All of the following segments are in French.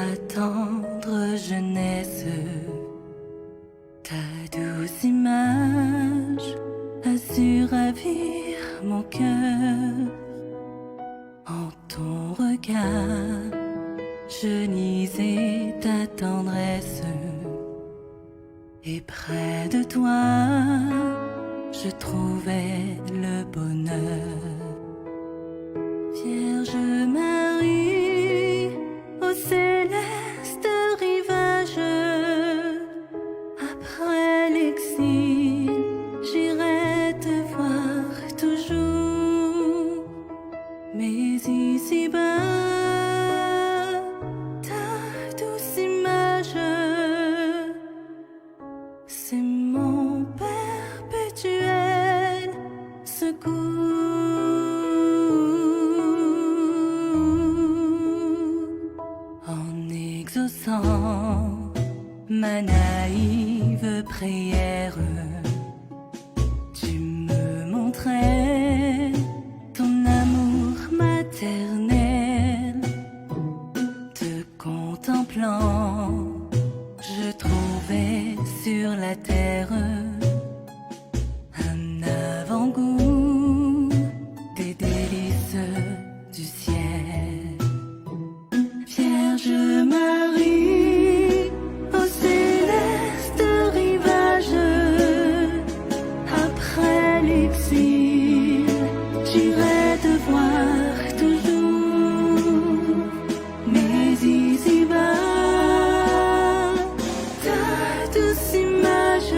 ta tendre jeunesse, ta douce image a su ravir mon cœur. En ton regard, je lisais ta tendresse, et près de toi, je trouvais le bonheur. Vierge Marie, au céleste rivage, après l'exil, j'irai te voir toujours. Mais ici-bas, ta douce image, c'est mon perpétuel secours. En exaucant ma naïve prière, tu me montrais ton amour maternel. Te contemplant, je trouvais sur la terre un avant-goût des délices du ciel. Vierge Marie, au céleste rivage, après l'exil, j'irai te voir toujours. Mais ici-bas, ta douce image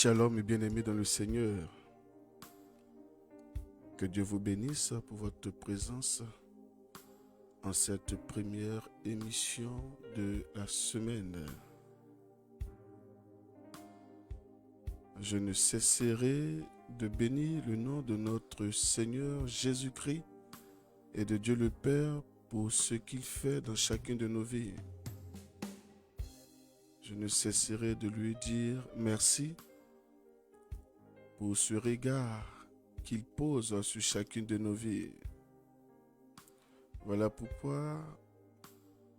Shalom et bien-aimés dans le Seigneur. Que Dieu vous bénisse pour votre présence en cette première émission de la semaine. Je ne cesserai de bénir le nom de notre Seigneur Jésus-Christ et de Dieu le Père pour ce qu'il fait dans chacune de nos vies. Je ne cesserai de lui dire merci pour ce regard qu'il pose sur chacune de nos vies. Voilà pourquoi,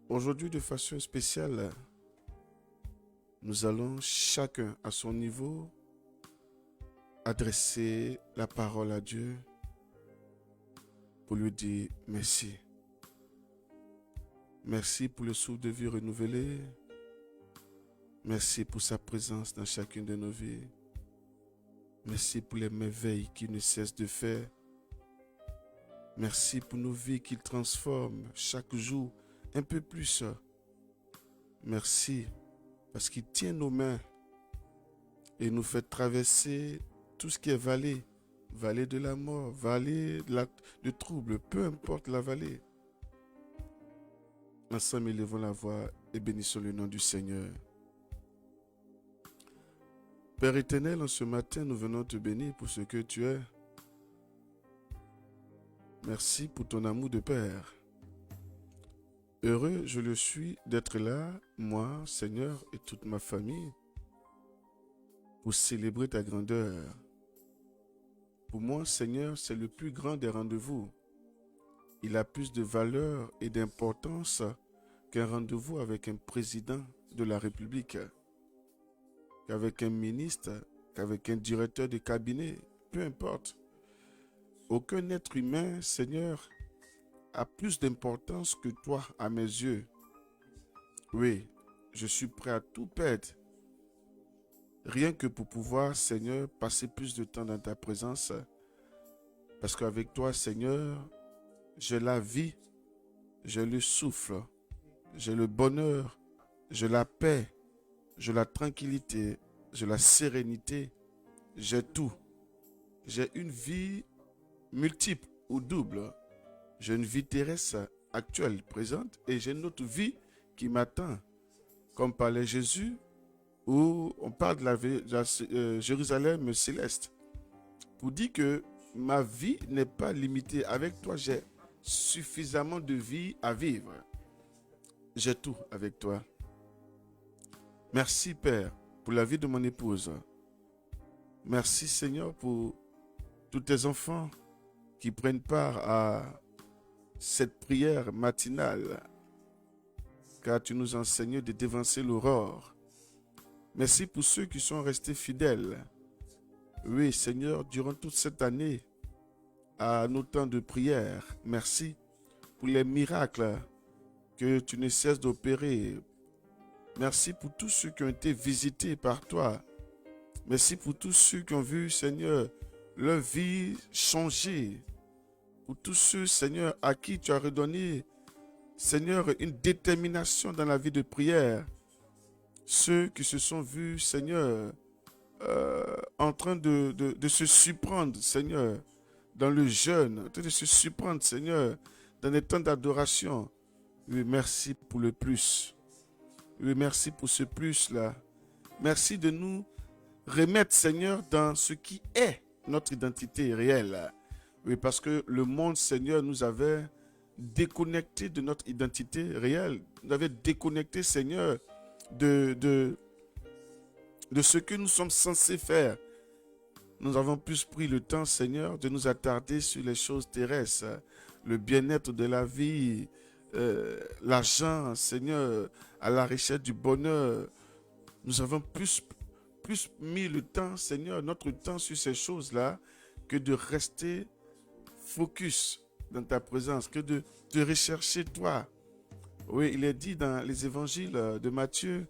aujourd'hui de façon spéciale, nous allons chacun à son niveau adresser la parole à Dieu pour lui dire merci. Merci pour le souffle de vie renouvelé. Merci pour sa présence dans chacune de nos vies. Merci pour les merveilles qu'il ne cesse de faire. Merci pour nos vies qu'il transforme chaque jour un peu plus. Merci parce qu'il tient nos mains et nous fait traverser tout ce qui est vallée, vallée de la mort, vallée de trouble, peu importe la vallée. Ensemble, élevons la voix et bénissons le nom du Seigneur. Père éternel, en ce matin, nous venons te bénir pour ce que tu es. Merci pour ton amour de Père. Heureux je le suis d'être là, moi, Seigneur, et toute ma famille, pour célébrer ta grandeur. Pour moi, Seigneur, c'est le plus grand des rendez-vous. Il a plus de valeur et d'importance qu'un rendez-vous avec un président de la République, qu'avec un ministre, qu'avec un directeur de cabinet, peu importe. Aucun être humain, Seigneur, a plus d'importance que toi à mes yeux. Oui, je suis prêt à tout perdre, rien que pour pouvoir, Seigneur, passer plus de temps dans ta présence, parce qu'avec toi, Seigneur, j'ai la vie, j'ai le souffle, j'ai le bonheur, j'ai la paix, j'ai la tranquillité, j'ai la sérénité, j'ai tout. J'ai une vie multiple ou double. J'ai une vie terrestre actuelle, présente, et j'ai une autre vie qui m'attend. Comme parlait Jésus, où on parle de la Jérusalem céleste. Pour dire que ma vie n'est pas limitée. Avec toi, j'ai suffisamment de vie à vivre. J'ai tout avec toi. Merci, Père, pour la vie de mon épouse. Merci, Seigneur, pour tous tes enfants qui prennent part à cette prière matinale, car tu nous enseignes de dévancer l'aurore. Merci pour ceux qui sont restés fidèles. Oui, Seigneur, durant toute cette année, à nos temps de prière, merci pour les miracles que tu ne cesses d'opérer. Merci pour tous ceux qui ont été visités par toi. Merci pour tous ceux qui ont vu, Seigneur, leur vie changer. Pour tous ceux, Seigneur, à qui tu as redonné, Seigneur, une détermination dans la vie de prière. Ceux qui se sont vus, Seigneur, en train de se surprendre, Seigneur, dans le jeûne, en train de se surprendre, Seigneur, dans les temps d'adoration. Oui, merci pour le plus. Oui, merci pour ce plus-là. Merci de nous remettre, Seigneur, dans ce qui est notre identité réelle. Oui, parce que le monde, Seigneur, nous avait déconnectés de notre identité réelle. Nous avait déconnectés, Seigneur, de ce que nous sommes censés faire. Nous avons plus pris le temps, Seigneur, de nous attarder sur les choses terrestres, le bien-être de la vie, l'argent, Seigneur, à la recherche du bonheur. Nous avons plus mis le temps, Seigneur, notre temps sur ces choses-là, que de rester focus dans ta présence, que de rechercher toi. Oui, il est dit dans les évangiles de Matthieu,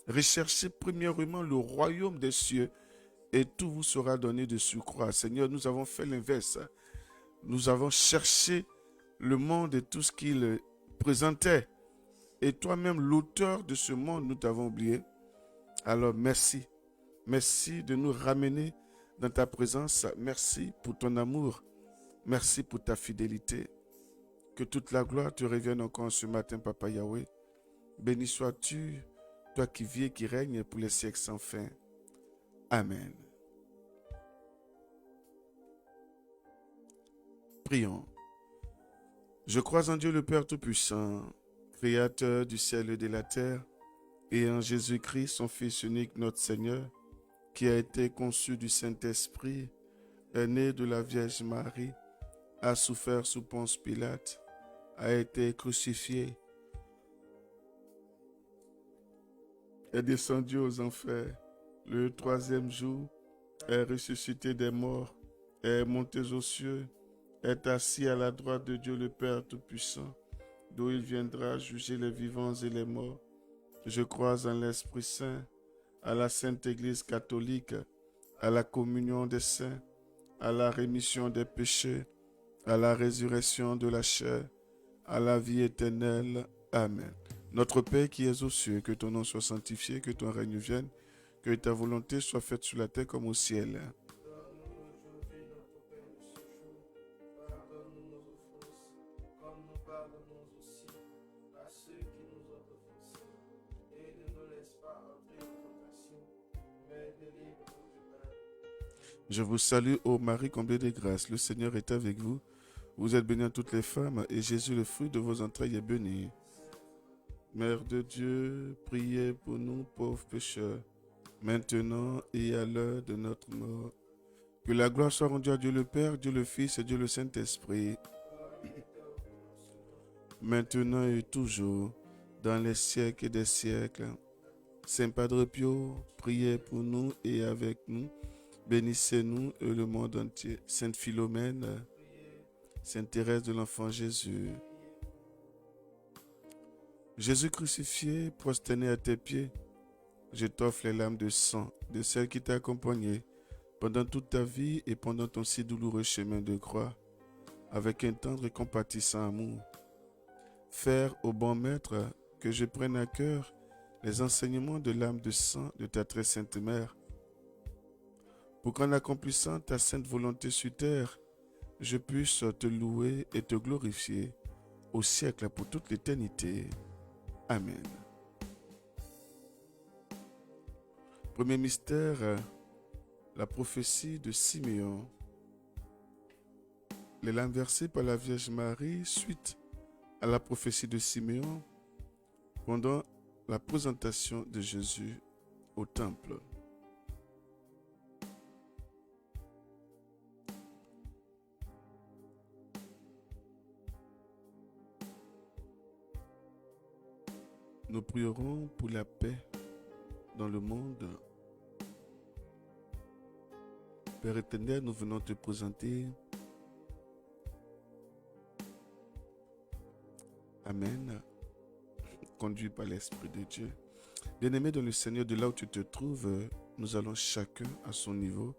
recherchez premièrement le royaume des cieux et tout vous sera donné de surcroît. Seigneur, nous avons fait l'inverse. Nous avons cherché le monde et tout ce qu'il présentait. Et toi-même, l'auteur de ce monde, nous t'avons oublié. Alors merci. Merci de nous ramener dans ta présence. Merci pour ton amour. Merci pour ta fidélité. Que toute la gloire te revienne encore ce matin, Papa Yahweh. Béni sois-tu, toi qui vis et qui règnes pour les siècles sans fin. Amen. Prions. Je crois en Dieu le Père Tout-Puissant, Créateur du ciel et de la terre, et en Jésus-Christ, son Fils unique, notre Seigneur, qui a été conçu du Saint-Esprit, est né de la Vierge Marie, a souffert sous Ponce Pilate, a été crucifié, est descendu aux enfers, le troisième jour, est ressuscité des morts, est monté aux cieux, est assis à la droite de Dieu le Père Tout-Puissant, d'où il viendra juger les vivants et les morts. Je crois en l'Esprit Saint, à la Sainte Église catholique, à la communion des saints, à la rémission des péchés, à la résurrection de la chair, à la vie éternelle. Amen. Notre Père qui es aux cieux, que ton nom soit sanctifié, que ton règne vienne, que ta volonté soit faite sur la terre comme au ciel. Je vous salue, ô Marie, comblée de grâce. Le Seigneur est avec vous. Vous êtes bénie entre toutes les femmes, et Jésus, le fruit de vos entrailles, est béni. Mère de Dieu, priez pour nous, pauvres pécheurs, maintenant et à l'heure de notre mort. Que la gloire soit rendue à Dieu le Père, Dieu le Fils et Dieu le Saint-Esprit, maintenant et toujours, dans les siècles des siècles. Saint Padre Pio, priez pour nous et avec nous. Bénissez-nous et le monde entier. Sainte Philomène, Sainte Thérèse de l'Enfant Jésus. Jésus crucifié, prosterné à tes pieds, je t'offre les larmes de sang de celle qui t'a accompagné pendant toute ta vie et pendant ton si douloureux chemin de croix, avec un tendre et compatissant amour. Faire, ô bon Maître, que je prenne à cœur les enseignements de l'âme de sang de ta très sainte mère, pour qu'en accomplissant ta sainte volonté sur terre, je puisse te louer et te glorifier au siècle pour toute l'éternité. Amen. Premier mystère, la prophétie de Siméon. Les larmes versées par la Vierge Marie suite à la prophétie de Siméon pendant la présentation de Jésus au temple. Nous prierons pour la paix dans le monde. Père éternel, nous venons te présenter. Amen. Conduit par l'Esprit de Dieu. Bien-aimé dans le Seigneur, de là où tu te trouves, nous allons chacun à son niveau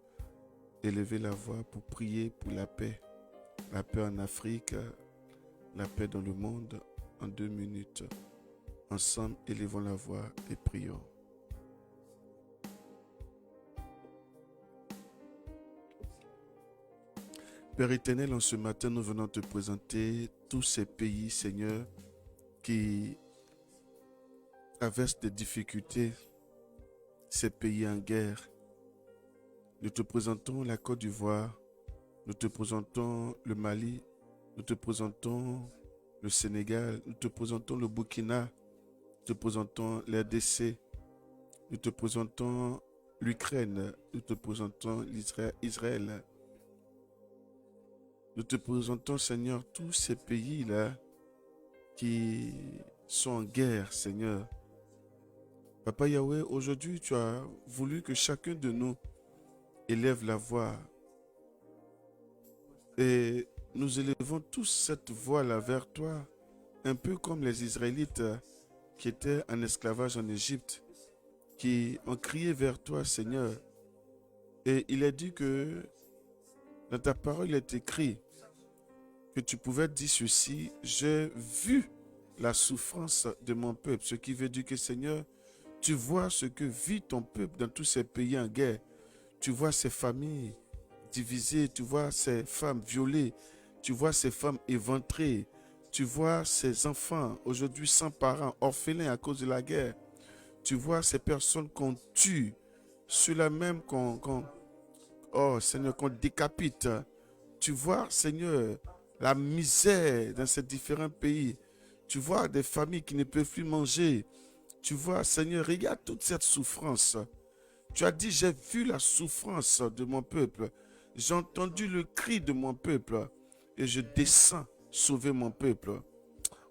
élever la voix pour prier pour la paix. La paix en Afrique, la paix dans le monde en 2 minutes. Ensemble, élevons la voix et prions. Père éternel, en ce matin, nous venons te présenter tous ces pays, Seigneur, qui traversent des difficultés, ces pays en guerre. Nous te présentons la Côte d'Ivoire, nous te présentons le Mali, nous te présentons le Sénégal, nous te présentons le Burkina, nous te présentons l'RDC, nous te présentons l'Ukraine, nous te présentons Israël. Nous te présentons, Seigneur, tous ces pays-là qui sont en guerre, Seigneur. Papa Yahweh, aujourd'hui, tu as voulu que chacun de nous élève la voix. Et nous élevons tous cette voix-là vers toi, un peu comme les Israélites qui étaient en esclavage en Égypte, qui ont crié vers toi, Seigneur. Et il est dit que dans ta parole, il est écrit que tu pouvais dire ceci: j'ai vu la souffrance de mon peuple, ce qui veut dire que, Seigneur, Tu vois ce que vit ton peuple dans tous ces pays en guerre. Tu vois ces familles divisées, tu vois ces femmes violées, tu vois ces femmes éventrées, tu vois ces enfants aujourd'hui sans parents, orphelins à cause de la guerre. Tu vois ces personnes qu'on tue, ceux-là même oh Seigneur, qu'on décapite. Tu vois, Seigneur, la misère dans ces différents pays. Tu vois des familles qui ne peuvent plus manger. Tu vois, Seigneur, regarde toute cette souffrance. Tu as dit, j'ai vu la souffrance de mon peuple. J'ai entendu le cri de mon peuple. Et je descends sauver mon peuple.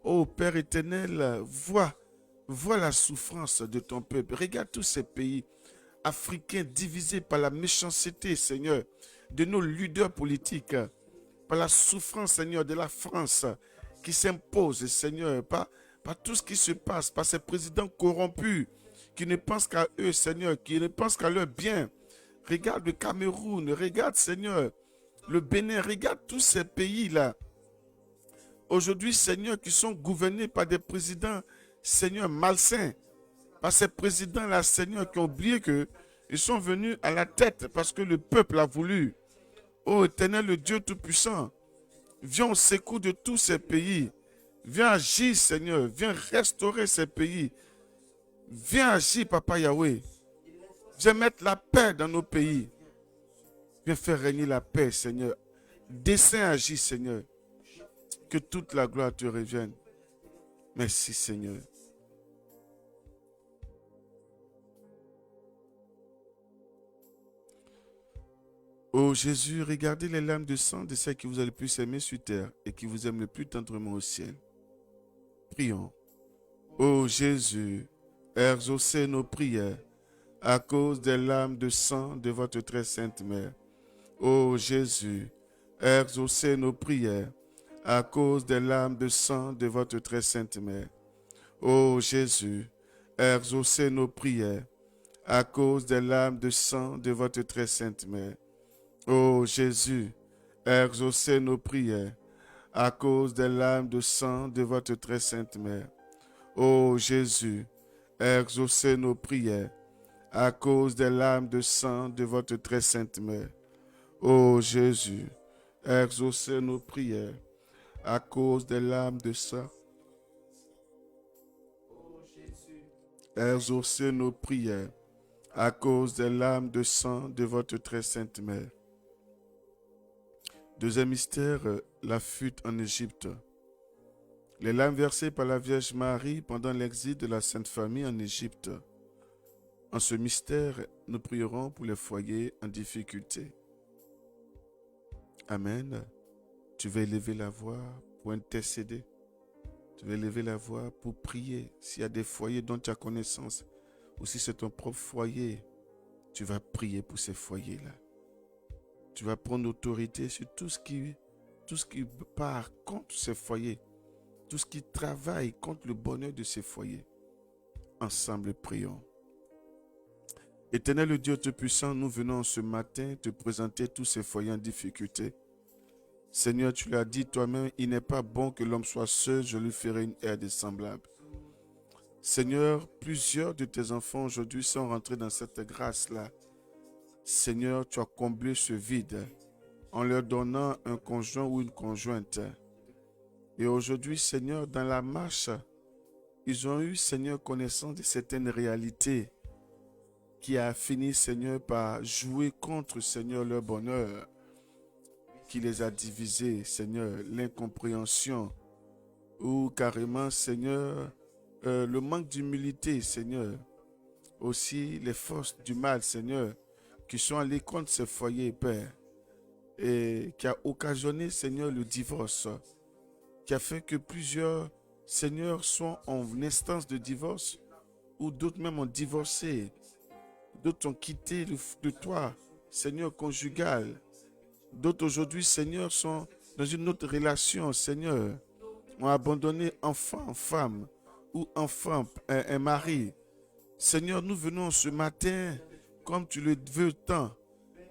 Oh Père éternel, vois la souffrance de ton peuple. Regarde tous ces pays africains divisés par la méchanceté, Seigneur, de nos leaders politiques, par la souffrance, Seigneur, de la France qui s'impose, Seigneur, par tout ce qui se passe, par ces présidents corrompus qui ne pensent qu'à eux, Seigneur, qui ne pensent qu'à leur bien. Regarde le Cameroun, regarde, Seigneur, le Bénin, regarde tous ces pays-là. Aujourd'hui, Seigneur, qui sont gouvernés par des présidents, Seigneur, malsains, par ces présidents-là, Seigneur, qui ont oublié qu'ils sont venus à la tête parce que le peuple a voulu. Ô Éternel, le Dieu Tout-Puissant, viens au secours de tous ces pays. Viens agir, Seigneur. Viens restaurer ces pays. Viens agir, Papa Yahweh. Viens mettre la paix dans nos pays. Viens faire régner la paix, Seigneur. Descends, agis, Seigneur. Que toute la gloire te revienne. Merci, Seigneur. Ô Jésus, regardez les larmes de sang de ceux qui vous ont le plus aimé sur terre et qui vous aiment le plus tendrement au ciel. Prions. Ô Jésus, exaucez nos prières à cause des larmes de sang de votre très sainte mère. Ô Jésus, exaucez nos prières à cause des larmes de sang de votre très sainte mère. Ô Jésus, exaucez nos prières à cause des larmes de sang de votre très sainte mère. Ô Jésus, exaucez nos prières à cause des larmes de sang de votre très sainte mère. Ô Jésus, exaucez nos prières à cause des larmes de sang de votre très sainte mère. Ô Jésus, exaucez nos prières à cause des larmes de sang. Exaucez nos prières à cause des larmes de sang de votre très sainte mère. Deuxième mystère, la fuite en Égypte. Les larmes versées par la Vierge Marie pendant l'exil de la Sainte Famille en Égypte. En ce mystère, nous prierons pour les foyers en difficulté. Amen. Tu vas élever la voix pour intercéder. Tu vas élever la voix pour prier. S'il y a des foyers dont tu as connaissance, ou si c'est ton propre foyer, tu vas prier pour ces foyers-là. Tu vas prendre autorité sur tout ce qui part contre ces foyers, tout ce qui travaille contre le bonheur de ces foyers. Ensemble, prions. Éternel Dieu Tout-Puissant, nous venons ce matin te présenter tous ces foyers en difficulté. Seigneur, tu l'as dit toi-même, il n'est pas bon que l'homme soit seul, je lui ferai une aide semblable. Seigneur, plusieurs de tes enfants aujourd'hui sont rentrés dans cette grâce-là. Seigneur, tu as comblé ce vide en leur donnant un conjoint ou une conjointe. Et aujourd'hui, Seigneur, dans la marche, ils ont eu, Seigneur, connaissance de certaines réalités qui a fini, Seigneur, par jouer contre, Seigneur, leur bonheur, qui les a divisés, Seigneur, l'incompréhension ou carrément, Seigneur, le manque d'humilité, Seigneur, aussi les forces du mal, Seigneur, qui sont allés contre ces foyers, Père, et qui a occasionné, Seigneur, le divorce, qui a fait que plusieurs, Seigneur, sont en instance de divorce, ou d'autres même ont divorcé, d'autres ont quitté de toi, Seigneur, conjugal, d'autres aujourd'hui, Seigneur, sont dans une autre relation, Seigneur, ont abandonné enfant, femme, ou enfant, un mari. Seigneur, nous venons ce matin, comme tu le veux tant,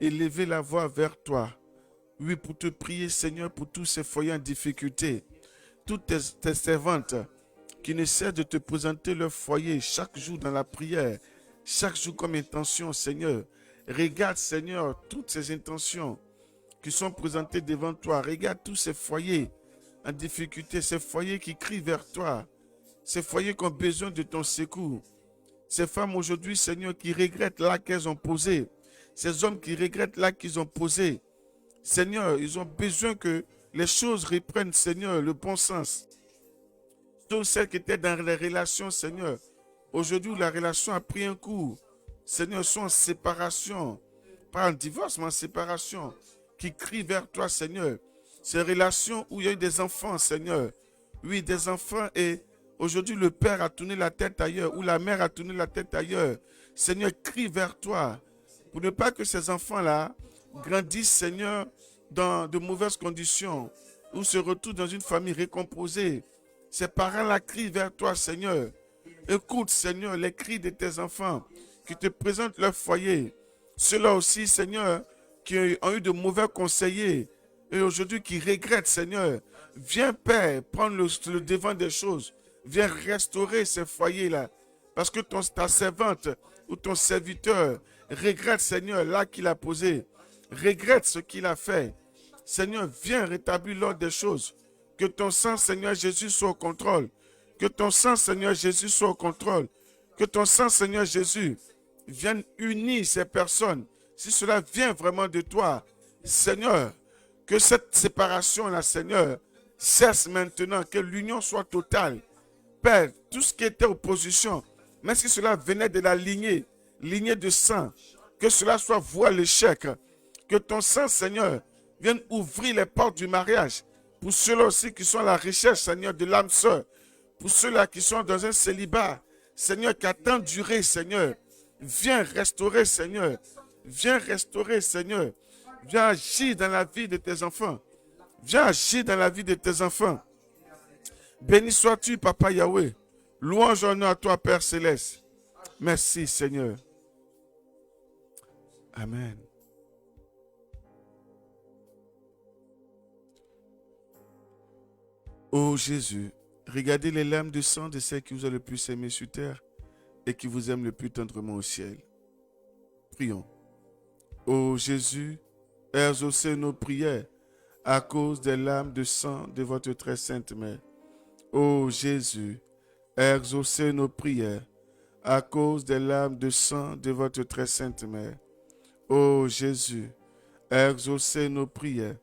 élever la voix vers toi. Oui, pour te prier, Seigneur, pour tous ces foyers en difficulté. Toutes tes servantes qui ne cessent de te présenter leur foyer chaque jour dans la prière, chaque jour comme intention, Seigneur. Regarde, Seigneur, toutes ces intentions qui sont présentées devant toi. Regarde tous ces foyers en difficulté, ces foyers qui crient vers toi, ces foyers qui ont besoin de ton secours. Ces femmes aujourd'hui, Seigneur, qui regrettent l'acte qu'elles ont posé. Ces hommes qui regrettent l'acte qu'ils ont posé. Seigneur, ils ont besoin que les choses reprennent, Seigneur, le bon sens. Toutes celles qui étaient dans les relations, Seigneur. Aujourd'hui, la relation a pris un coup. Seigneur, sont en séparation. Pas en divorce, mais en séparation. Qui crient vers toi, Seigneur. Ces relations où il y a eu des enfants, Seigneur. Oui, des enfants et aujourd'hui, le père a tourné la tête ailleurs ou la mère a tourné la tête ailleurs. Seigneur, crie vers toi pour ne pas que ces enfants-là grandissent, Seigneur, dans de mauvaises conditions ou se retrouvent dans une famille récomposée. Ces parents-là crient vers toi, Seigneur. Écoute, Seigneur, les cris de tes enfants qui te présentent leur foyer. Ceux-là aussi, Seigneur, qui ont eu de mauvais conseillers et aujourd'hui qui regrettent, Seigneur. Viens, Père, prendre le devant des choses. Viens restaurer ces foyers-là. Parce que ta servante ou ton serviteur regrette, Seigneur, là qu'il a posé. Regrette ce qu'il a fait. Seigneur, viens rétablir l'ordre des choses. Que ton sang, Seigneur Jésus, soit au contrôle. Que ton sang, Seigneur Jésus, soit au contrôle. Que ton sang, Seigneur Jésus, vienne unir ces personnes. Si cela vient vraiment de toi, Seigneur, que cette séparation-là, Seigneur, cesse maintenant. Que l'union soit totale. Père, tout ce qui était opposition, même si cela venait de la lignée de sang, que cela soit voie l'échec. Que ton sang, Seigneur, vienne ouvrir les portes du mariage. Pour ceux-là aussi qui sont à la recherche, Seigneur, de l'âme sœur. Pour ceux-là qui sont dans un célibat, Seigneur, qui a tant duré, Seigneur. Viens restaurer, Seigneur. Viens restaurer, Seigneur. Viens agir dans la vie de tes enfants. Viens agir dans la vie de tes enfants. Béni sois-tu, Papa Yahweh. Louange et honneur à toi, Père Céleste. Merci, Seigneur. Amen. Ô Jésus, regardez les larmes de sang de ceux qui vous ont le plus aimé sur terre et qui vous aiment le plus tendrement au ciel. Prions. Ô Jésus, exaucez nos prières à cause des larmes de sang de votre très sainte mère. Ô Jésus, exaucez nos prières à cause des larmes de sang de votre très sainte mère. Ô Jésus, exaucez nos prières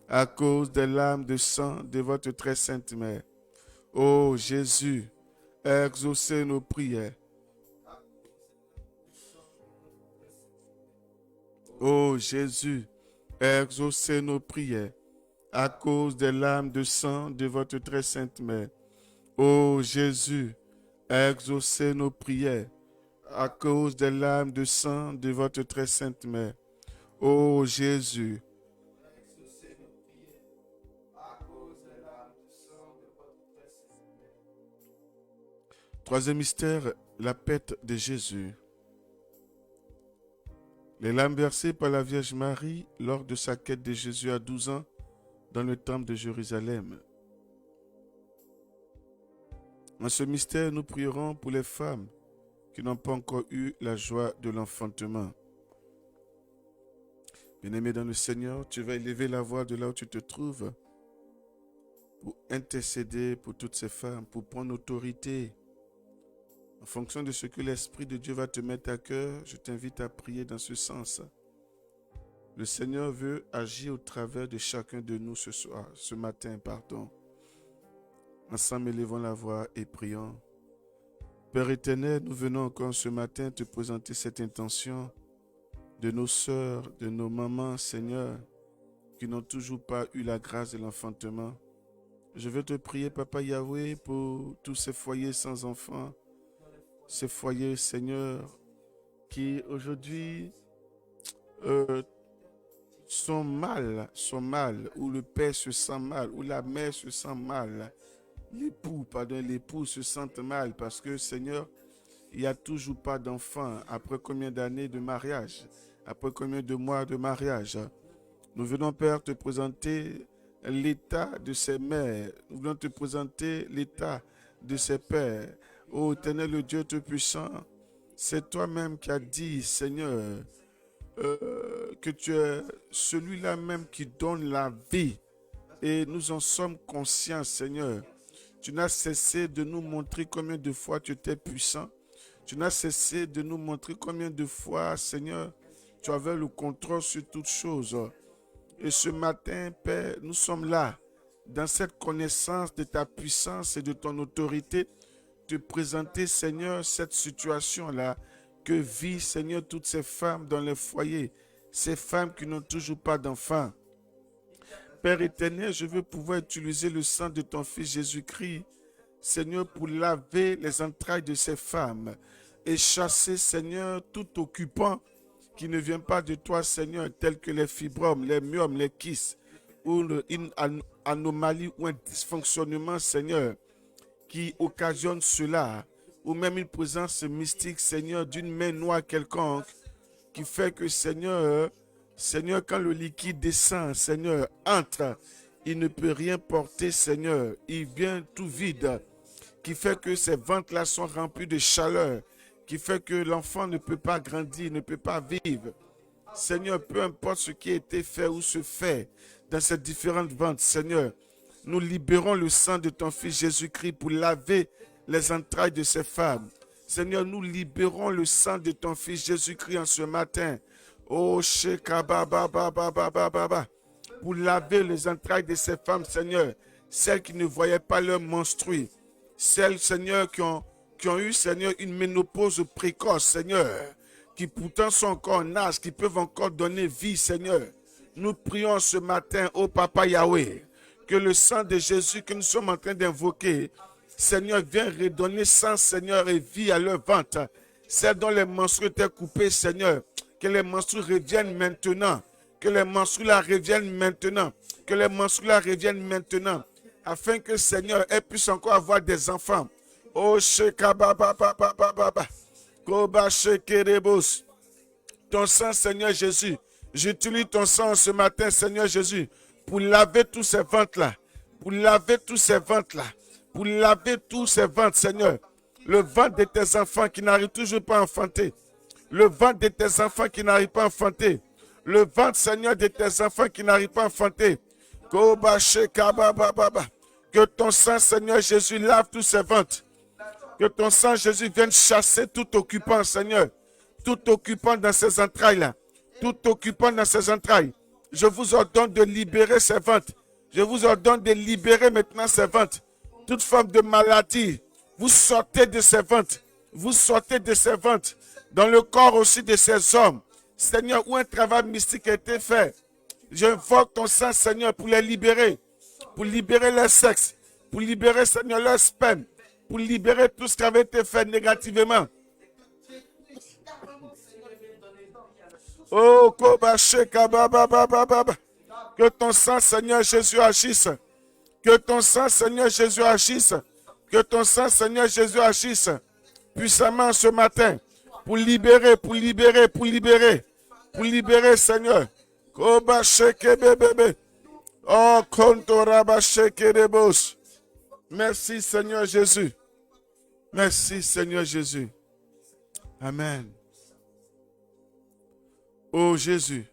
à cause des larmes de sang de votre très sainte mère. Ô Jésus, exaucez nos prières. Ô Jésus, exaucez nos prières à cause des larmes de sang de votre très sainte mère. Ô Jésus, exaucez nos prières à cause des larmes de sang de votre très sainte mère. Ô Jésus, troisième mystère, la pète de Jésus. Les larmes versées par la Vierge Marie lors de sa quête de Jésus à 12 ans dans le temple de Jérusalem. En ce mystère, nous prierons pour les femmes qui n'ont pas encore eu la joie de l'enfantement. Bien-aimé dans le Seigneur, tu vas élever la voix de là où tu te trouves pour intercéder pour toutes ces femmes, pour prendre autorité. En fonction de ce que l'Esprit de Dieu va te mettre à cœur, je t'invite à prier dans ce sens. Le Seigneur veut agir au travers de chacun de nous ce matin. Ensemble, élevons la voix et prions. Père éternel, nous venons encore ce matin te présenter cette intention de nos sœurs, de nos mamans, Seigneur, qui n'ont toujours pas eu la grâce de l'enfantement. Je veux te prier, Papa Yahweh, pour tous ces foyers sans enfants, ces foyers, Seigneur, qui aujourd'hui sont mal, où le père se sent mal, où la mère se sent mal, l'époux se sent mal parce que, Seigneur, il n'y a toujours pas d'enfants après combien d'années de mariage, après combien de mois de mariage. Nous venons, Père, te présenter l'état de ces mères. Nous venons te présenter l'état de ses pères. Ô Éternel, le Dieu Tout-Puissant, c'est toi-même qui as dit, Seigneur, que tu es celui-là même qui donne la vie. Et nous en sommes conscients, Seigneur. Tu n'as cessé de nous montrer combien de fois tu étais puissant. Tu n'as cessé de nous montrer combien de fois, Seigneur, tu avais le contrôle sur toutes choses. Et ce matin, Père, nous sommes là, dans cette connaissance de ta puissance et de ton autorité, te présenter, Seigneur, cette situation-là que vivent, Seigneur, toutes ces femmes dans les foyers, ces femmes qui n'ont toujours pas d'enfants. Père éternel, je veux pouvoir utiliser le sang de ton Fils Jésus-Christ, Seigneur, pour laver les entrailles de ces femmes et chasser, Seigneur, tout occupant qui ne vient pas de toi, Seigneur, tel que les fibromes, les myomes, les kystes, ou une anomalie ou un dysfonctionnement, Seigneur, qui occasionne cela, ou même une présence mystique, Seigneur, d'une main noire quelconque, qui fait que, Seigneur, quand le liquide descend, Seigneur, entre, il ne peut rien porter, Seigneur, il vient tout vide, qui fait que ces ventres-là sont remplis de chaleur, qui fait que l'enfant ne peut pas grandir, ne peut pas vivre. Seigneur, peu importe ce qui a été fait ou se fait dans ces différentes ventes, Seigneur, nous libérons le sang de ton Fils Jésus-Christ pour laver les entrailles de ces femmes. Seigneur, nous libérons le sang de ton Fils Jésus-Christ en ce matin. Oh, Shekabababababababa. Pour laver les entrailles de ces femmes, Seigneur, celles qui ne voyaient pas leur menstruer, celles, Seigneur, qui ont eu, Seigneur, une ménopause précoce, Seigneur, qui pourtant sont encore en âge, qui peuvent encore donner vie, Seigneur. Nous prions ce matin, ô Papa Yahweh, que le sang de Jésus que nous sommes en train d'invoquer, Seigneur, viens redonner sang, Seigneur, et vie à leur ventre. Celles dont les menstrues étaient coupées, Seigneur, que les menstrues reviennent maintenant. Que les menstrues-là reviennent maintenant. Que les menstrues-là reviennent maintenant. Afin que, Seigneur, elles puissent encore avoir des enfants. Oh, Shekababababababa. Koba Shekerebos. Ton sang, Seigneur Jésus. J'utilise ton sang ce matin, Seigneur Jésus, pour laver tous ces ventres-là. Pour laver tous ces ventres-là. Pour laver tous ces ventres, Seigneur. Le ventre de tes enfants qui n'arrivent toujours pas à enfanter. Le ventre de tes enfants qui n'arrivent pas à enfanter. Le ventre, Seigneur, de tes enfants qui n'arrivent pas à enfanter. Que ton sang, Seigneur Jésus, lave tous ces ventres. Que ton sang, Jésus, vienne chasser tout occupant, Seigneur. Tout occupant dans ces entrailles-là. Tout occupant dans ces entrailles. Je vous ordonne de libérer ces ventres. Je vous ordonne de libérer maintenant ces ventres. Toute forme de maladie, vous sortez de ces ventres. Vous sortez de ces ventres. Dans le corps aussi de ces hommes. Seigneur, où un travail mystique a été fait. J'invoque ton sang, Seigneur, pour les libérer. Pour libérer leur sexe. Pour libérer, Seigneur, leur sperme. Pour libérer tout ce qui avait été fait négativement. Oh, que ton sang, Seigneur Jésus, agisse. Que ton sang, Seigneur Jésus, agisse. Que ton sang, Seigneur Jésus, agisse puissamment ce matin. Pour libérer, pour libérer, pour libérer. Pour libérer, Seigneur. Oh, merci, Seigneur Jésus. Merci, Seigneur Jésus. Amen. Oh Jésus,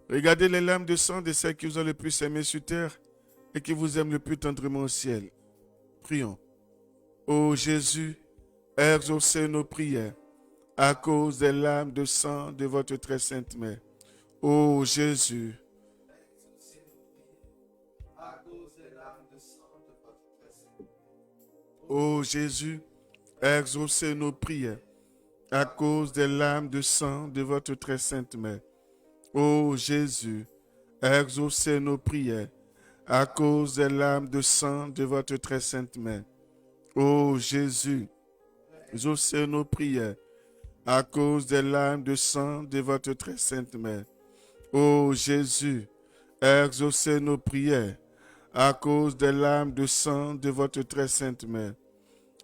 regardez les larmes de sang de celles qui vous ont le plus aimé sur terre et qui vous aiment le plus tendrement au ciel. Prions. Oh Jésus, exaucez nos prières à cause des larmes de sang de votre très sainte mère. Oh Jésus, oh Jésus, exaucez nos prières à cause des larmes de sang de votre très sainte mère. Ô Jésus, exaucez nos prières à cause des larmes de sang de votre très sainte mère. Ô Jésus, exaucez nos prières à cause des larmes de sang de votre très sainte mère. Ô Jésus, exaucez nos prières à cause des larmes de sang de votre très sainte mère.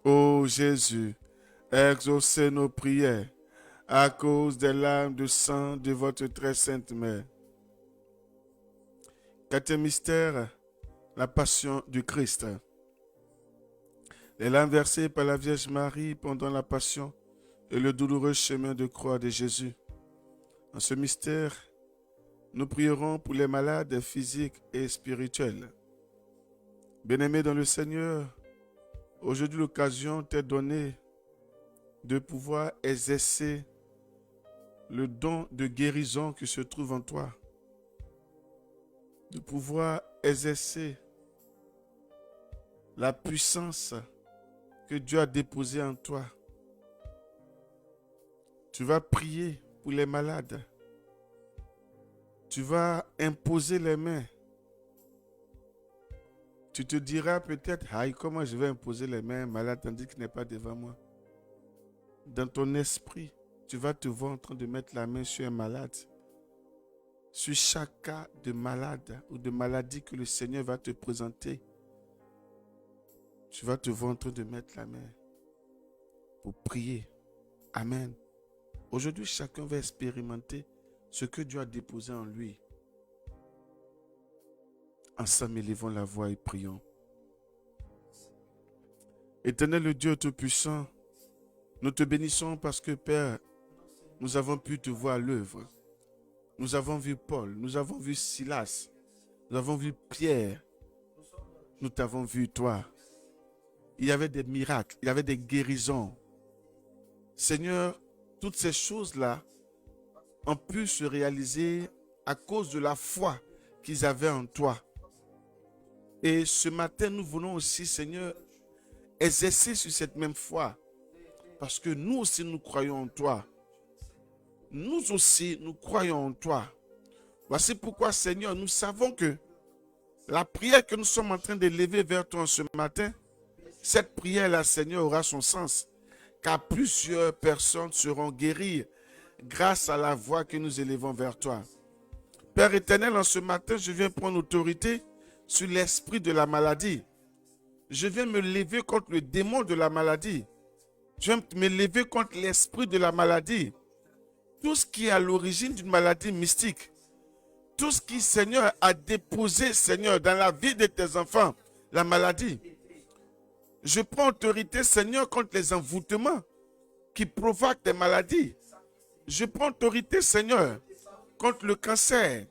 Ô Jésus, exaucez nos prières à cause des larmes de sang de votre très sainte mère. Quatrième mystère, la passion du Christ. les larmes versées par la Vierge Marie pendant la Passion et le douloureux chemin de croix de Jésus. En ce mystère, nous prierons pour les malades physiques et spirituels. Bien-aimés dans le Seigneur, aujourd'hui l'occasion t'est donnée de pouvoir exercer le don de guérison qui se trouve en toi, de pouvoir exercer la puissance que Dieu a déposée en toi. Tu vas prier pour les malades. Tu vas imposer les mains. Tu te diras peut-être, aïe, comment je vais imposer les mains à un malade tandis qu'il n'est pas devant moi. Dans ton esprit, tu vas te voir en train de mettre la main sur un malade. Sur chaque cas de malade ou de maladie que le Seigneur va te présenter, tu vas te voir en train de mettre la main pour prier. Amen. Aujourd'hui, chacun va expérimenter ce que Dieu a déposé en lui. Ensemble, élevons la voix et prions. Éternel Dieu Tout-Puissant, nous te bénissons parce que, Père, nous avons pu te voir à l'œuvre. Nous avons vu Paul, nous avons vu Silas, nous avons vu Pierre, nous t'avons vu toi. Il y avait des miracles, il y avait des guérisons. Seigneur, toutes ces choses-là ont pu se réaliser à cause de la foi qu'ils avaient en toi. Et ce matin, nous voulons aussi, Seigneur, exercer sur cette même foi. Parce que nous aussi, nous croyons en toi. Nous aussi, nous croyons en toi. Voici pourquoi, Seigneur, nous savons que la prière que nous sommes en train d'élever vers toi ce matin, cette prière-là, Seigneur, aura son sens. Car plusieurs personnes seront guéries grâce à la voix que nous élevons vers toi. Père éternel, en ce matin, je viens prendre autorité sur l'esprit de la maladie. Je viens me lever contre le démon de la maladie. Je viens me lever contre l'esprit de la maladie. Tout ce qui est à l'origine d'une maladie mystique. Tout ce qui, Seigneur, a déposé, Seigneur, dans la vie de tes enfants, la maladie. Je prends autorité, Seigneur, contre les envoûtements qui provoquent des maladies. Je prends autorité, Seigneur, contre le cancer.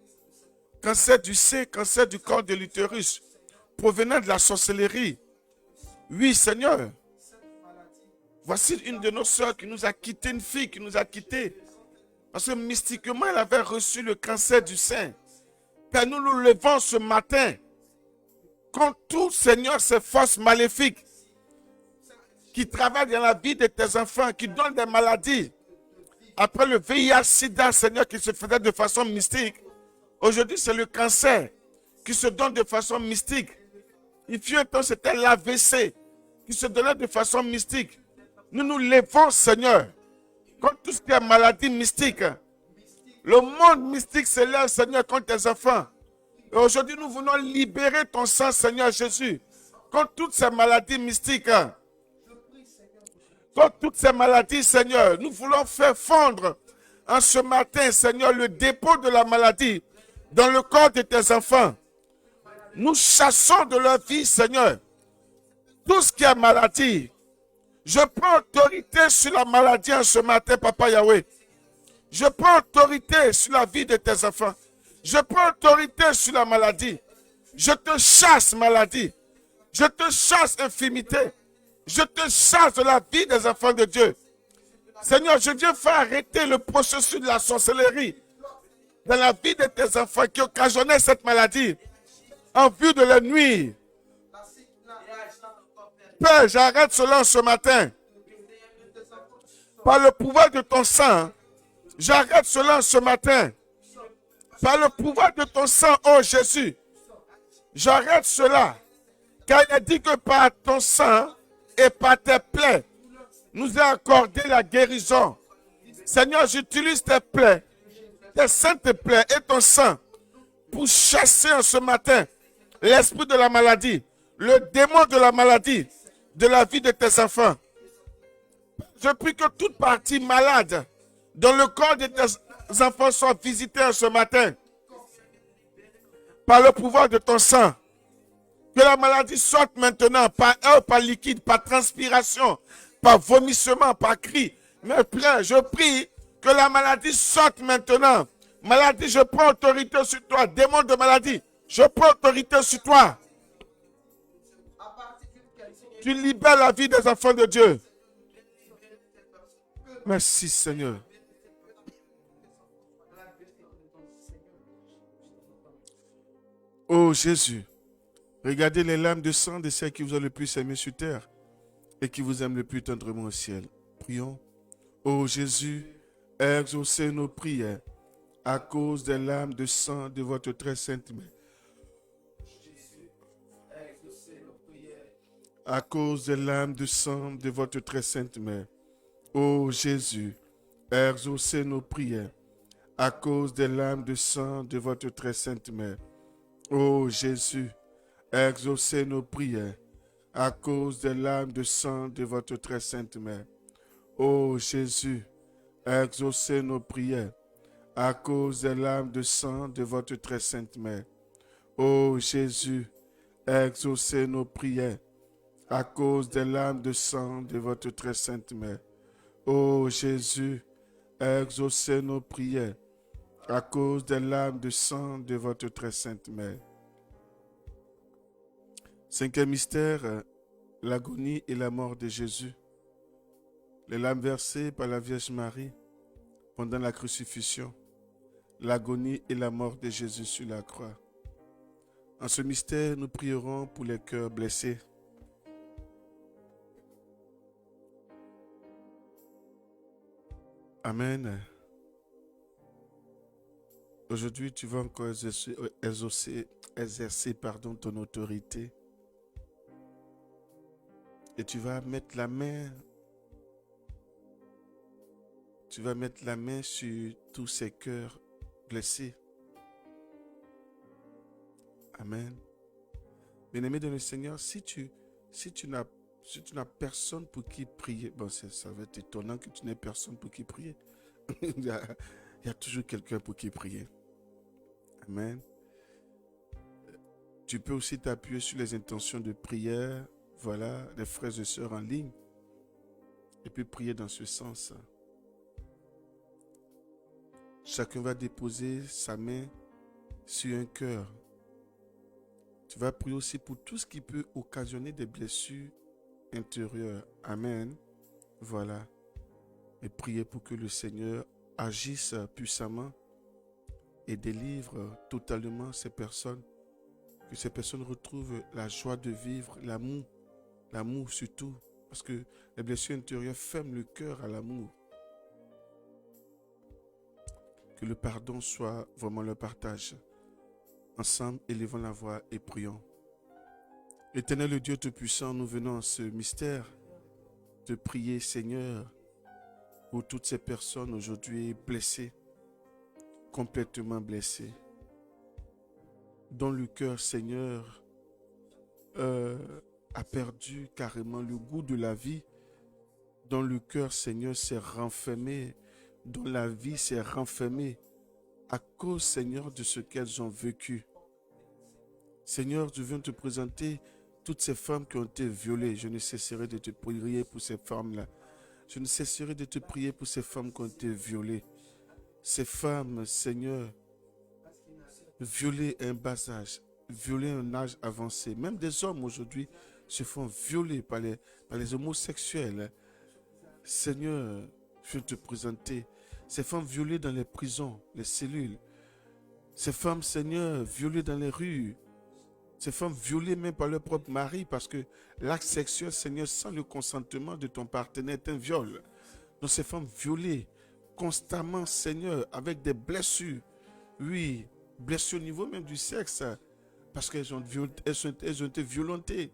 Cancer du sein, cancer du corps de l'utérus, provenant de la sorcellerie. Oui, Seigneur. Voici une de nos soeurs qui nous a quitté, une fille qui nous a quittés. Parce que mystiquement, elle avait reçu le cancer du sein. Père, nous nous levons ce matin contre tout, Seigneur, ces forces maléfiques qui travaillent dans la vie de tes enfants, qui donnent des maladies. Après le VIH-Sida, Seigneur, qui se faisait de façon mystique, aujourd'hui, c'est le cancer qui se donne de façon mystique. Il fut un temps, c'était l'AVC qui se donnait de façon mystique. Nous nous levons, Seigneur, contre tout ce qui est maladie mystique. Le monde mystique se lève, Seigneur, contre tes enfants. Et aujourd'hui, nous voulons libérer ton sang, Seigneur Jésus, contre toutes ces maladies mystiques. Contre toutes ces maladies, Seigneur, nous voulons faire fondre en ce matin, Seigneur, le dépôt de la maladie dans le corps de tes enfants. Nous chassons de leur vie, Seigneur, tout ce qui est maladie. Je prends autorité sur la maladie en ce matin, Papa Yahweh. Je prends autorité sur la vie de tes enfants. Je prends autorité sur la maladie. Je te chasse, maladie. Je te chasse, infirmité. Je te chasse de la vie des enfants de Dieu. Seigneur, je viens faire arrêter le processus de la sorcellerie dans la vie de tes enfants qui occasionnait cette maladie en vue de la nuit. Père, j'arrête cela ce matin. Par le pouvoir de ton sang, j'arrête cela ce matin. Par le pouvoir de ton sang, oh Jésus, j'arrête cela. Car il a dit que par ton sang et par tes plaies, nous a accordé la guérison. Seigneur, j'utilise tes plaies, tes saintes plaies et ton sang pour chasser en ce matin l'esprit de la maladie, le démon de la maladie, de la vie de tes enfants. Je prie que toute partie malade dans le corps de tes enfants soit visitée ce matin par le pouvoir de ton sang. Que la maladie sorte maintenant par heure, par liquide, par transpiration, par vomissement, par cri. Mais Père, je prie que la maladie sorte maintenant. Maladie, je prends autorité sur toi. Démon de maladie, je prends autorité sur toi. Tu libères la vie des enfants de Dieu. Merci Seigneur. Oh Jésus, regardez les larmes de sang de ceux qui vous ont le plus aimé sur terre et qui vous aiment le plus tendrement au ciel. Prions. Oh Jésus, exaucez nos prières à cause des larmes de sang de votre très sainte main. À cause des larmes de sang de votre très sainte main. Oh Jésus, exaucez nos prières à cause des larmes de sang de votre très sainte main. Oh Jésus, exaucez nos prières à cause des larmes de sang de votre très sainte main. Oh Jésus, exaucez nos prières à cause des larmes de sang de votre très sainte main. Oh Jésus, exaucez nos prières à cause des larmes de sang de votre très sainte main. Oh Jésus, exaucez nos prières à cause des larmes de sang de votre très sainte main. Cinquième mystère, l'agonie et la mort de Jésus. Les larmes versées par la Vierge Marie pendant la crucifixion. L'agonie et la mort de Jésus sur la croix. En ce mystère, nous prierons pour les cœurs blessés. Amen. Aujourd'hui, tu vas encore exercer ton autorité. Et tu vas mettre la main sur tous ces cœurs blessés. Amen. Bien-aimé dans le Seigneur, si tu n'as personne pour qui prier, bon, ça va être étonnant que tu n'aies personne pour qui prier. il y a toujours quelqu'un pour qui prier. Amen. Tu peux aussi t'appuyer sur les intentions de prière, voilà, des frères et sœurs en ligne, et puis prier dans ce sens. Chacun va déposer sa main sur un cœur. Tu vas prier aussi pour tout ce qui peut occasionner des blessures intérieures. Amen. Voilà. Et prier pour que le Seigneur agisse puissamment et délivre totalement ces personnes. Que ces personnes retrouvent la joie de vivre, l'amour surtout. Parce que les blessures intérieures ferment le cœur à l'amour. Que le pardon soit vraiment leur partage. Ensemble, élevons la voix et prions. Éternel Dieu Tout-Puissant, nous venons en ce mystère de prier, Seigneur, pour toutes ces personnes aujourd'hui blessées, complètement blessées, dont le cœur, Seigneur, a perdu carrément le goût de la vie, dont le cœur, Seigneur, s'est renfermé, dont la vie s'est renfermée à cause, Seigneur, de ce qu'elles ont vécu. Seigneur, je viens te présenter toutes ces femmes qui ont été violées. Je ne cesserai de te prier pour ces femmes-là. Je ne cesserai de te prier pour ces femmes qui ont été violées. Ces femmes, Seigneur, violées à un bas âge, violées à un âge avancé. Même des hommes aujourd'hui se font violer par les homosexuels. Seigneur, je viens te présenter ces femmes violées dans les prisons, les cellules. Ces femmes, Seigneur, violées dans les rues. Ces femmes violées même par leur propre mari parce que l'acte sexuel, Seigneur, sans le consentement de ton partenaire est un viol. Donc ces femmes violées constamment, Seigneur, avec des blessures. Oui, blessures au niveau même du sexe parce qu'elles ont été violentées.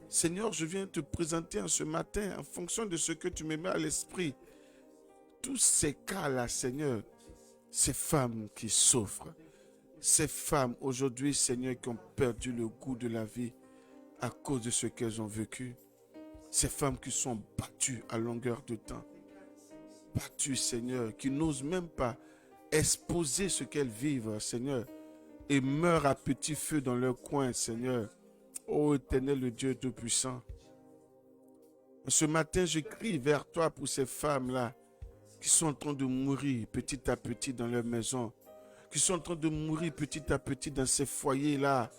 Seigneur, je viens te présenter en ce matin en fonction de ce que tu me mets à l'esprit. Tous ces cas-là, Seigneur, ces femmes qui souffrent, ces femmes aujourd'hui, Seigneur, qui ont perdu le goût de la vie à cause de ce qu'elles ont vécu, ces femmes qui sont battues à longueur de temps, battues, Seigneur, qui n'osent même pas exposer ce qu'elles vivent, Seigneur, et meurent à petit feu dans leur coin, Seigneur. Ô Éternel, le Dieu Tout-Puissant, ce matin, je crie vers toi pour ces femmes-là qui sont en train de mourir petit à petit dans leur maison, qui sont en train de mourir petit à petit dans ces foyers-là,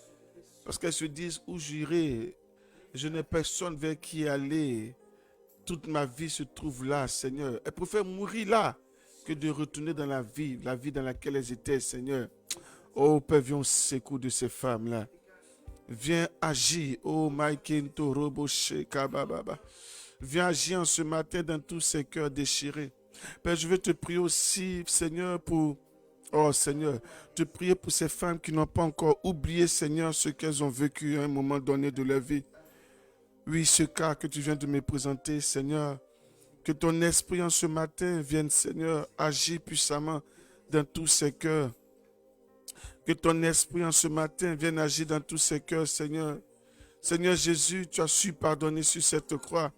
parce qu'elles se disent où j'irai, je n'ai personne vers qui aller, toute ma vie se trouve là, Seigneur. Elles préfèrent mourir là que de retourner dans la vie dans laquelle elles étaient, Seigneur. Oh Père, viens au secours de ces femmes-là. Viens agir, oh Maïkento Roboshe Kabababa. Viens agir en ce matin dans tous ces cœurs déchirés. Père, je veux te prier aussi, Seigneur, oh Seigneur, te prier pour ces femmes qui n'ont pas encore oublié, Seigneur, ce qu'elles ont vécu à un moment donné de leur vie. Oui, ce cas que tu viens de me présenter, Seigneur, que ton esprit en ce matin vienne, Seigneur, agir puissamment dans tous ces cœurs. Que ton esprit en ce matin vienne agir dans tous ces cœurs, Seigneur. Seigneur Jésus, tu as su pardonner sur cette croix.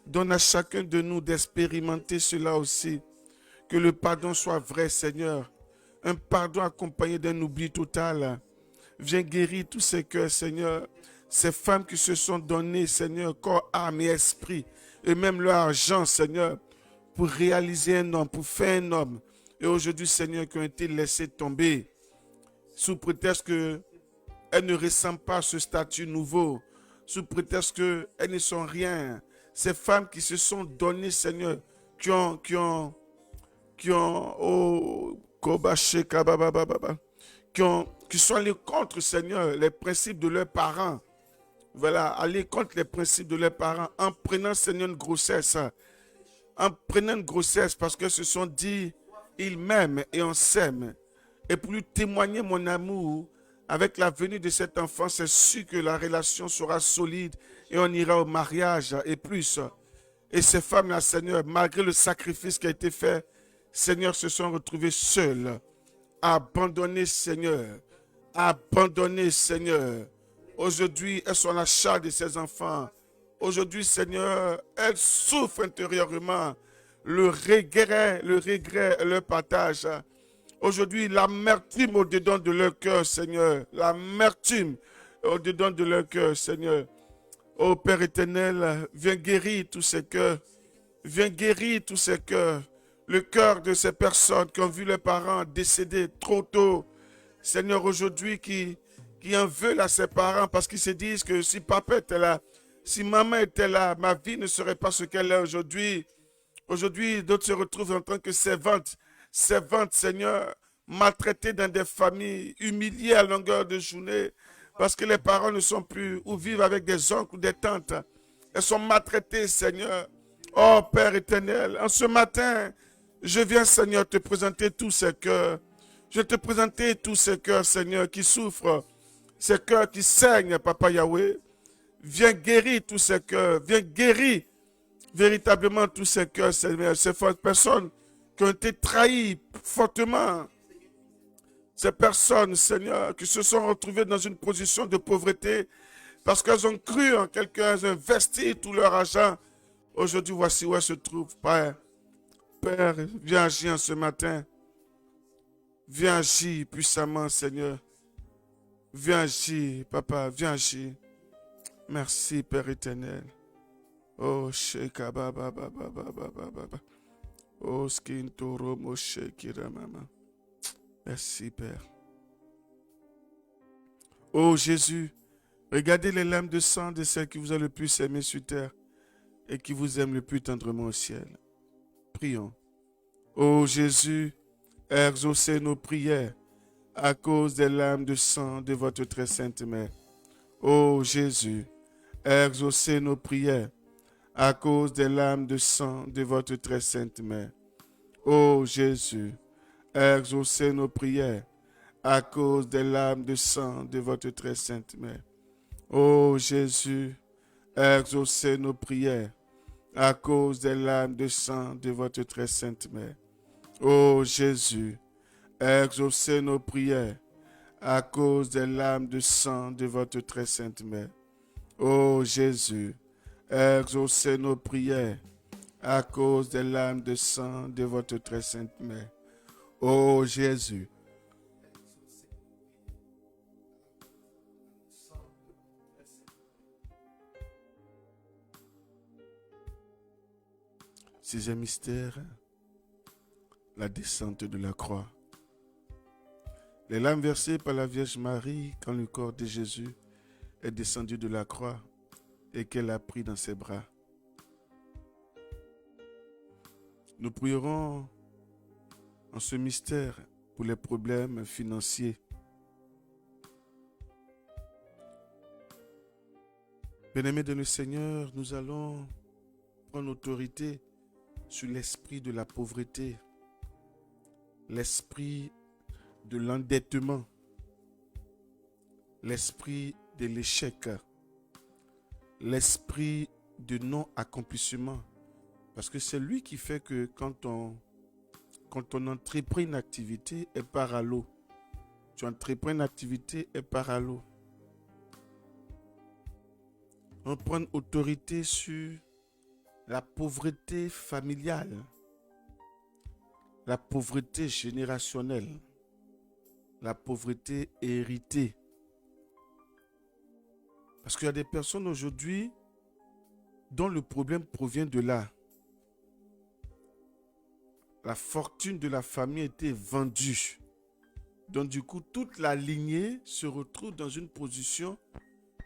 Donne à chacun de nous d'expérimenter cela aussi. Que le pardon soit vrai, Seigneur. Un pardon accompagné d'un oubli total. Viens guérir tous ces cœurs, Seigneur. Ces femmes qui se sont données, Seigneur, corps, âme et esprit, et même leur argent, Seigneur, pour réaliser un homme, pour faire un homme. Et aujourd'hui, Seigneur, qui ont été laissés tomber, sous prétexte qu'elles ne ressemblent pas à ce statut nouveau, sous prétexte qu'elles ne sont rien. Ces femmes qui se sont données, Seigneur, qui sont allés contre, Seigneur, les principes de leurs parents. Voilà, aller contre les principes de leurs parents en prenant, Seigneur, une grossesse. En prenant une grossesse parce qu'elles se sont dit, ils m'aiment et on s'aime. Et pour lui témoigner mon amour, avec la venue de cet enfant, c'est sûr que la relation sera solide et on ira au mariage et plus. Et ces femmes-là, Seigneur, malgré le sacrifice qui a été fait, Seigneur, se sont retrouvées seules, abandonnées, Seigneur. Abandonnées, Seigneur. Aujourd'hui, elles sont à la charge de ces enfants. Aujourd'hui, Seigneur, elles souffrent intérieurement. Le regret leur partage. Aujourd'hui, l'amertume au-dedans de leur cœur, Seigneur. L'amertume au-dedans de leur cœur, Seigneur. Ô Père éternel, viens guérir tous ces cœurs. Viens guérir tous ces cœurs. Le cœur de ces personnes qui ont vu leurs parents décéder trop tôt. Seigneur, aujourd'hui, qui en veulent à ses parents parce qu'ils se disent que si papa était là, si maman était là, ma vie ne serait pas ce qu'elle est aujourd'hui. Aujourd'hui, d'autres se retrouvent en tant que servantes, Seigneur, maltraitées dans des familles, humiliées à longueur de journée, parce que les parents ne sont plus, ou vivent avec des oncles ou des tantes. Elles sont maltraitées, Seigneur. Oh Père éternel, en ce matin, je viens, Seigneur, te présenter tous ces cœurs. Je vais te présenter tous ces cœurs, Seigneur, qui souffrent, ces cœurs qui saignent, Papa Yahweh. Viens guérir tous ces cœurs, viens guérir véritablement tous ces cœurs, Seigneur, ces personnes qui ont été trahies fortement. Ces personnes, Seigneur, qui se sont retrouvées dans une position de pauvreté parce qu'elles ont cru en quelqu'un, elles ont investi tout leur argent. Aujourd'hui, voici où elles se trouvent, Père. Père, viens agir ce matin. Viens agir puissamment, Seigneur. Viens agir, Papa, viens agir. Merci, Père éternel. Oh, Sheka Baba Baba Baba Baba. Oh, Skintoro Moshe Kiramama. Merci, Père. Oh, Jésus, regardez les larmes de sang de celles qui vous ont le plus aimé sur terre et qui vous aiment le plus tendrement au ciel. Prions. Oh, Jésus, exaucez nos prières à cause des larmes de sang de votre très sainte mère. Oh, Jésus, exaucez nos prières à cause des larmes de sang de votre très sainte mère. Ô Jésus, exaucez nos prières à cause des larmes de sang de votre très sainte mère. Ô Jésus, exaucez nos prières à cause des larmes de sang de votre très sainte mère. Ô Jésus, exaucez nos prières à cause des larmes de sang de votre très sainte mère. Ô Jésus, exaucez nos prières à cause des larmes de sang de votre très sainte mère. Ô Jésus, Sixième mystère, la descente de la croix. Les larmes versées par la Vierge Marie quand le corps de Jésus est descendu de la croix et qu'elle a pris dans ses bras. Nous prierons en ce mystère pour les problèmes financiers. Bien-aimés de le Seigneur, nous allons prendre autorité sur l'esprit de la pauvreté, l'esprit de l'endettement, l'esprit de l'échec, l'esprit de non-accomplissement. Parce que c'est lui qui fait que quand on entreprend une activité, elle part à l'eau. Tu entreprends une activité, elle part à l'eau. On prend autorité sur la pauvreté familiale, la pauvreté générationnelle, la pauvreté héritée. Parce qu'il y a des personnes aujourd'hui dont le problème provient de là. La fortune de la famille a été vendue. Donc du coup, toute la lignée se retrouve dans une position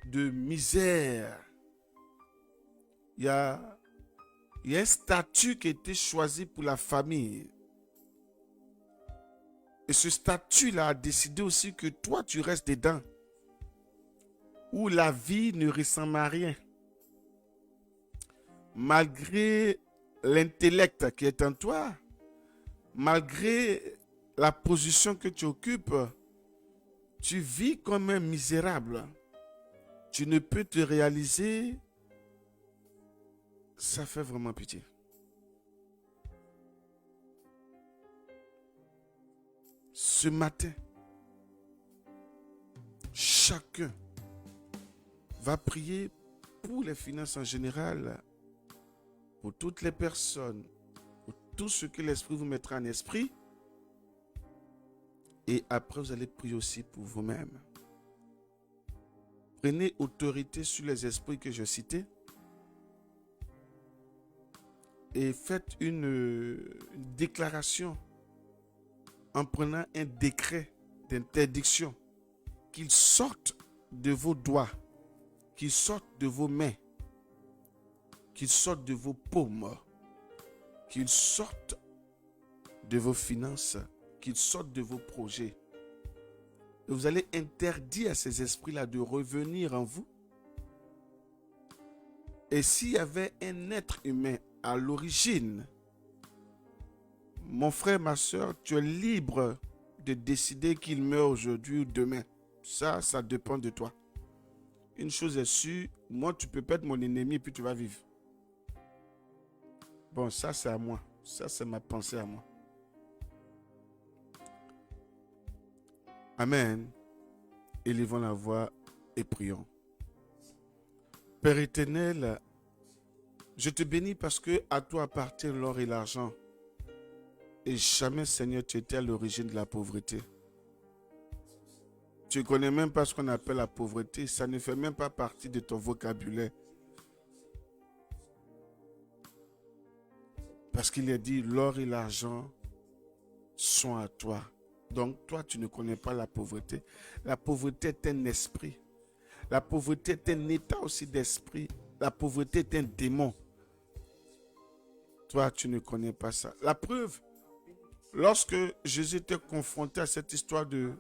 de misère. Il y a un statut qui a été choisi pour la famille. Et ce statut-là a décidé aussi que toi, tu restes dedans. Où la vie ne ressemble à rien. Malgré l'intellect qui est en toi, malgré la position que tu occupes, tu vis comme un misérable. Tu ne peux te réaliser. Ça fait vraiment pitié. Ce matin, chacun va prier pour les finances en général, pour toutes les personnes, pour tout ce que l'Esprit vous mettra en esprit. Et après, vous allez prier aussi pour vous-même. Prenez autorité sur les esprits que je citais. Et faites une déclaration en prenant un décret d'interdiction qu'il sorte de vos doigts, qu'il sorte de vos mains, qu'il sorte de vos paumes, qu'il sorte de vos finances, qu'il sorte de vos projets. Et vous allez interdire à ces esprits-là de revenir en vous. Et s'il y avait un être humain à l'origine, mon frère, ma soeur, tu es libre de décider qu'il meurt aujourd'hui ou demain. Ça dépend de toi. Une chose est sûre, moi, tu peux pas être mon ennemi et puis tu vas vivre. Bon, ça, c'est à moi. Ça, c'est ma pensée à moi. Amen. Élevons la voix et prions. Père éternel, je te bénis parce que à toi appartient l'or et l'argent. Et jamais, Seigneur, tu étais à l'origine de la pauvreté. Tu ne connais même pas ce qu'on appelle la pauvreté. Ça ne fait même pas partie de ton vocabulaire. Parce qu'il est dit, l'or et l'argent sont à toi. Donc, toi, tu ne connais pas la pauvreté. La pauvreté est un esprit. La pauvreté est un état aussi d'esprit. La pauvreté est un démon. Toi, tu ne connais pas ça. La preuve, lorsque Jésus était confronté à cette histoire de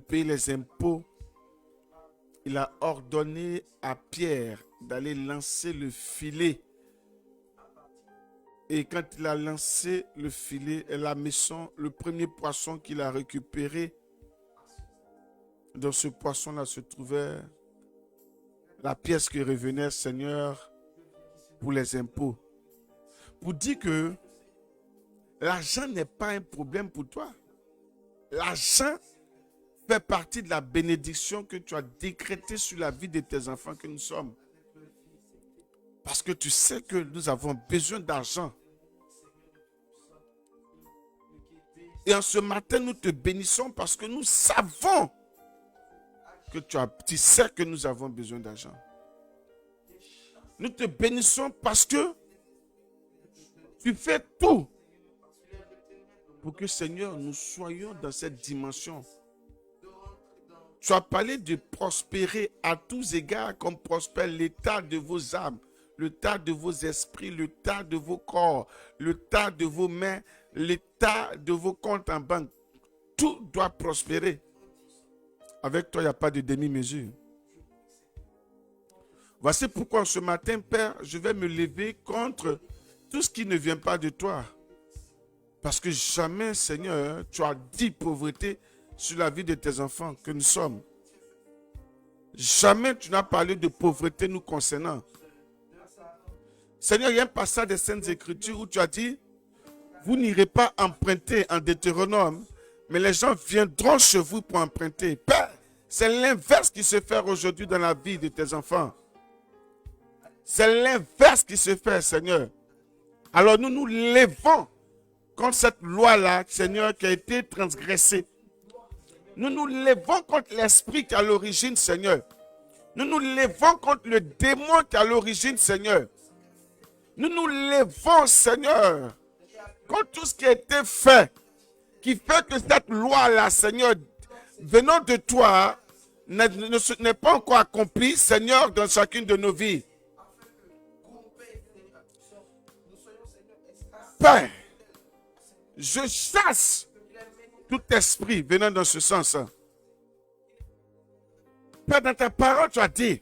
payer les impôts, il a ordonné à Pierre d'aller lancer le filet. Et quand il a lancé le filet et la maison, le premier poisson qu'il a récupéré, dans ce poisson-là se trouvait la pièce qui revenait, Seigneur, pour les impôts. Pour dire que l'argent n'est pas un problème pour toi. L'argent fait partie de la bénédiction que tu as décrétée sur la vie de tes enfants que nous sommes. Parce que tu sais que nous avons besoin d'argent. Et en ce matin, nous te bénissons parce que nous savons que tu sais que nous avons besoin d'argent. Nous te bénissons parce que Tu fais tout pour que, Seigneur, nous soyons dans cette dimension. Tu as parlé de prospérer à tous égards comme prospère l'état de vos âmes, l'état de vos esprits, l'état de vos corps, l'état de vos mains, l'état de vos comptes en banque. Tout doit prospérer. Avec toi, il n'y a pas de demi-mesure. Voici pourquoi ce matin, Père, je vais me lever contre tout ce qui ne vient pas de toi. Parce que jamais, Seigneur, tu as dit pauvreté sur la vie de tes enfants que nous sommes. Jamais tu n'as parlé de pauvreté nous concernant. Seigneur, il y a un passage des Saintes Écritures où tu as dit, vous n'irez pas emprunter en Deutéronome, mais les gens viendront chez vous pour emprunter. Père, c'est l'inverse qui se fait aujourd'hui dans la vie de tes enfants. C'est l'inverse qui se fait, Seigneur. Alors nous nous levons contre cette loi-là, Seigneur, qui a été transgressée. Nous nous levons contre l'esprit qui est à l'origine, Seigneur. Nous nous levons contre le démon qui est à l'origine, Seigneur. Nous nous levons, Seigneur, contre tout ce qui a été fait, qui fait que cette loi-là, Seigneur, venant de toi, n'est pas encore accomplie, Seigneur, dans chacune de nos vies. Père, je chasse tout esprit venant dans ce sens. Père, dans ta parole, tu as dit,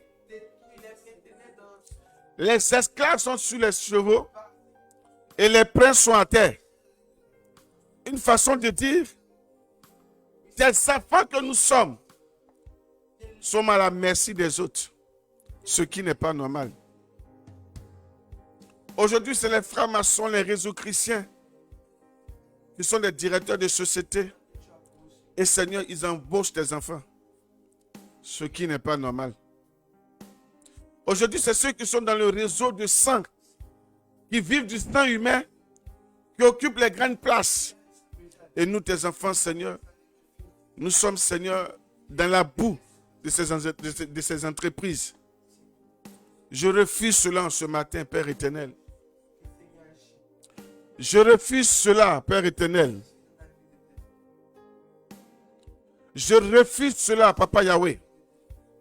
les esclaves sont sur les chevaux et les princes sont à terre. Une façon de dire, des enfants que nous sommes à la merci des autres, ce qui n'est pas normal. Aujourd'hui, c'est les francs-maçons, les réseaux chrétiens, qui sont les directeurs de société. Et Seigneur, ils embauchent des enfants, ce qui n'est pas normal. Aujourd'hui, c'est ceux qui sont dans le réseau de sang, qui vivent du sang humain, qui occupent les grandes places. Et nous, tes enfants, Seigneur, nous sommes, Seigneur, dans la boue de ces entreprises. Je refuse cela ce matin, Père éternel. Je refuse cela, Père éternel. Je refuse cela, Papa Yahweh.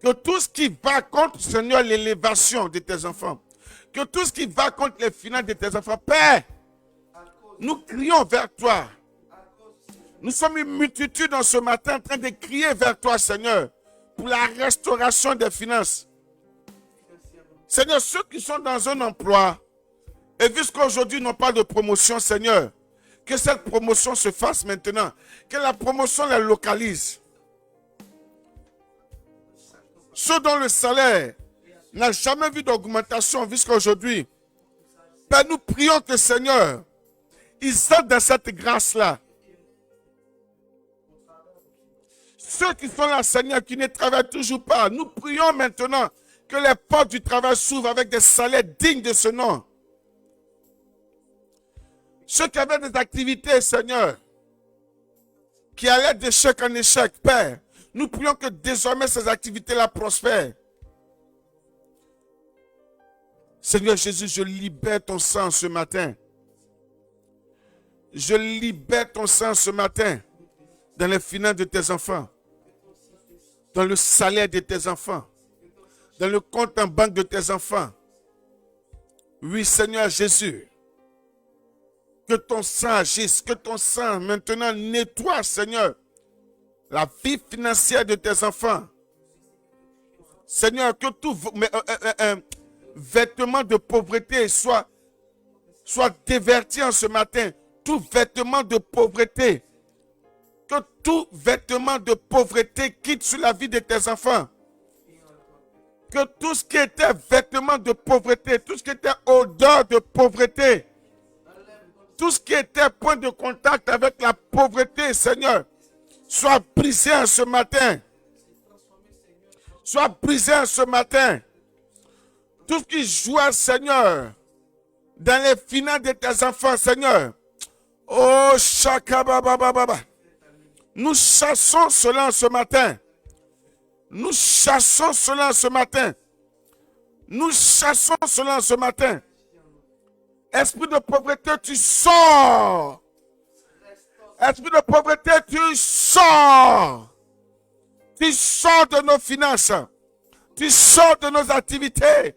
Que tout ce qui va contre, Seigneur, l'élévation de tes enfants, que tout ce qui va contre les finances de tes enfants, Père, nous crions vers toi. Nous sommes une multitude en ce matin en train de crier vers toi, Seigneur, pour la restauration des finances. Seigneur, ceux qui sont dans un emploi, et jusqu'aujourd'hui n'ont pas de promotion, Seigneur, que cette promotion se fasse maintenant, que la promotion les localise. Ceux dont le salaire n'a jamais vu d'augmentation jusqu'à aujourd'hui, Père, nous prions que, Seigneur, ils entrent dans cette grâce-là. Ceux qui sont là, Seigneur, qui ne travaillent toujours pas, nous prions maintenant que les portes du travail s'ouvrent avec des salaires dignes de ce nom. Ceux qui avaient des activités, Seigneur, qui allaient d'échec en échec, Père, nous prions que désormais ces activités-là prospèrent. Seigneur Jésus, je libère ton sang ce matin. Je libère ton sang ce matin dans les finances de tes enfants, dans le salaire de tes enfants, dans le compte en banque de tes enfants. Oui, Seigneur Jésus, que ton sang agisse, que ton sang maintenant nettoie, Seigneur, la vie financière de tes enfants. Seigneur, que tout vêtement de pauvreté soit déverti en ce matin. Tout vêtement de pauvreté. Que tout vêtement de pauvreté quitte sur la vie de tes enfants. Que tout ce qui était vêtement de pauvreté, tout ce qui était odeur de pauvreté, tout ce qui était point de contact avec la pauvreté, Seigneur, soit brisé en ce matin. Soit brisé en ce matin. Tout ce qui joue, Seigneur, dans les finances de tes enfants, Seigneur. Oh, Shakababababa. Nous chassons cela ce matin. Nous chassons cela ce matin. Nous chassons cela ce matin. Esprit de pauvreté, tu sors. Esprit de pauvreté, tu sors. Tu sors de nos finances. Tu sors de nos activités.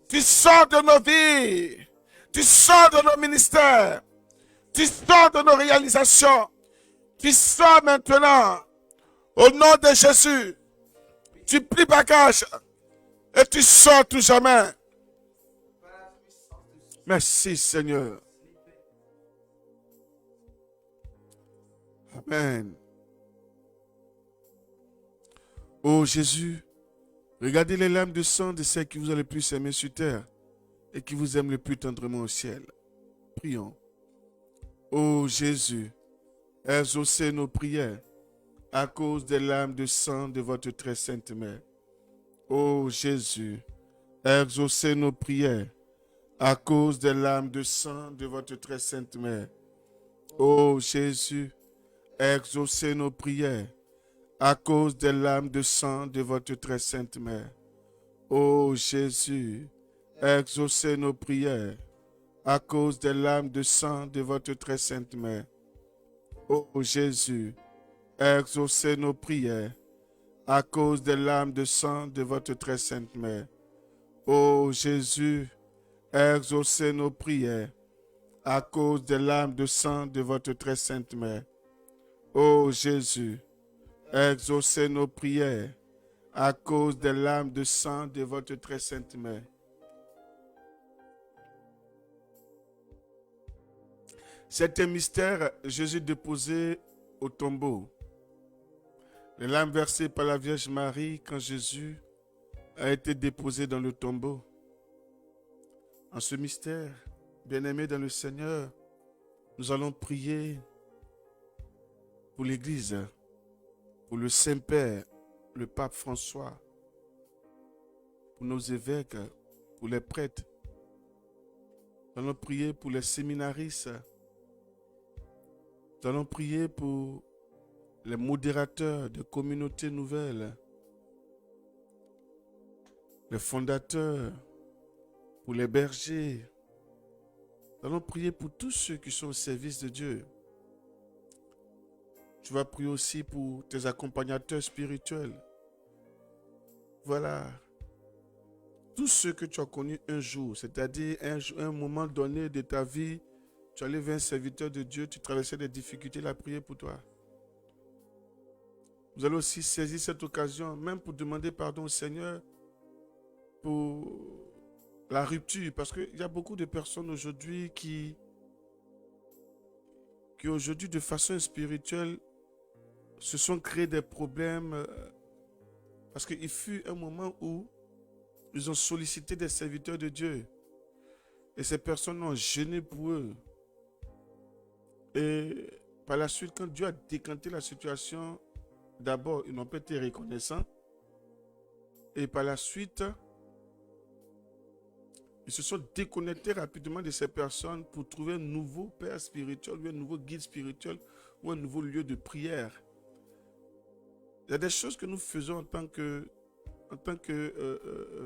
Tu sors de nos vies. Tu sors de nos ministères. Tu sors de nos réalisations. Tu sors maintenant. Au nom de Jésus. Tu plies bagage. Et tu sors tout jamais. Merci Seigneur. Amen. Oh Jésus, regardez les larmes de sang de ceux qui vous ont le plus aimé sur terre et qui vous aiment le plus tendrement au ciel. Prions. Oh Jésus, exaucez nos prières à cause des larmes de sang de votre très sainte mère. Oh Jésus, exaucez nos prières à cause des larmes de sang de votre très sainte mère. Oh Jésus, exaucez nos prières à cause des larmes de sang de votre très sainte mère. Ô Jésus, exaucez nos prières à cause des larmes de sang de votre très sainte mère. Ô Jésus, exaucez nos prières à cause des larmes de sang de votre très sainte mère. Ô Jésus, exaucez nos prières à cause des larmes de sang de votre très sainte mère. Ô Jésus, exaucez nos prières à cause des larmes de sang de votre très sainte mère. C'est un mystère, Jésus déposé au tombeau. Les larmes versées par la Vierge Marie quand Jésus a été déposé dans le tombeau. En ce mystère, bien-aimés dans le Seigneur, nous allons prier pour l'Église, pour le Saint-Père, le Pape François, pour nos évêques, pour les prêtres. Nous allons prier pour les séminaristes. Nous allons prier pour les modérateurs de communautés nouvelles, les fondateurs, pour les bergers. Nous allons prier pour tous ceux qui sont au service de Dieu. Tu vas prier aussi pour tes accompagnateurs spirituels. Voilà. Tous ceux que tu as connus un jour, c'est-à-dire un moment donné de ta vie, tu allais vers un serviteur de Dieu, tu traversais des difficultés, il a prié pour toi. Vous allez aussi saisir cette occasion, même pour demander pardon au Seigneur pour la rupture, parce qu'il y a beaucoup de personnes aujourd'hui qui aujourd'hui, de façon spirituelle, se sont créés des problèmes parce qu'il fut un moment où ils ont sollicité des serviteurs de Dieu et ces personnes ont gêné pour eux. Et par la suite, quand Dieu a décanté la situation, d'abord, ils n'ont pas été reconnaissants. Et par la suite, ils se sont déconnectés rapidement de ces personnes pour trouver un nouveau père spirituel, ou un nouveau guide spirituel, ou un nouveau lieu de prière. Il y a des choses que nous faisons en tant que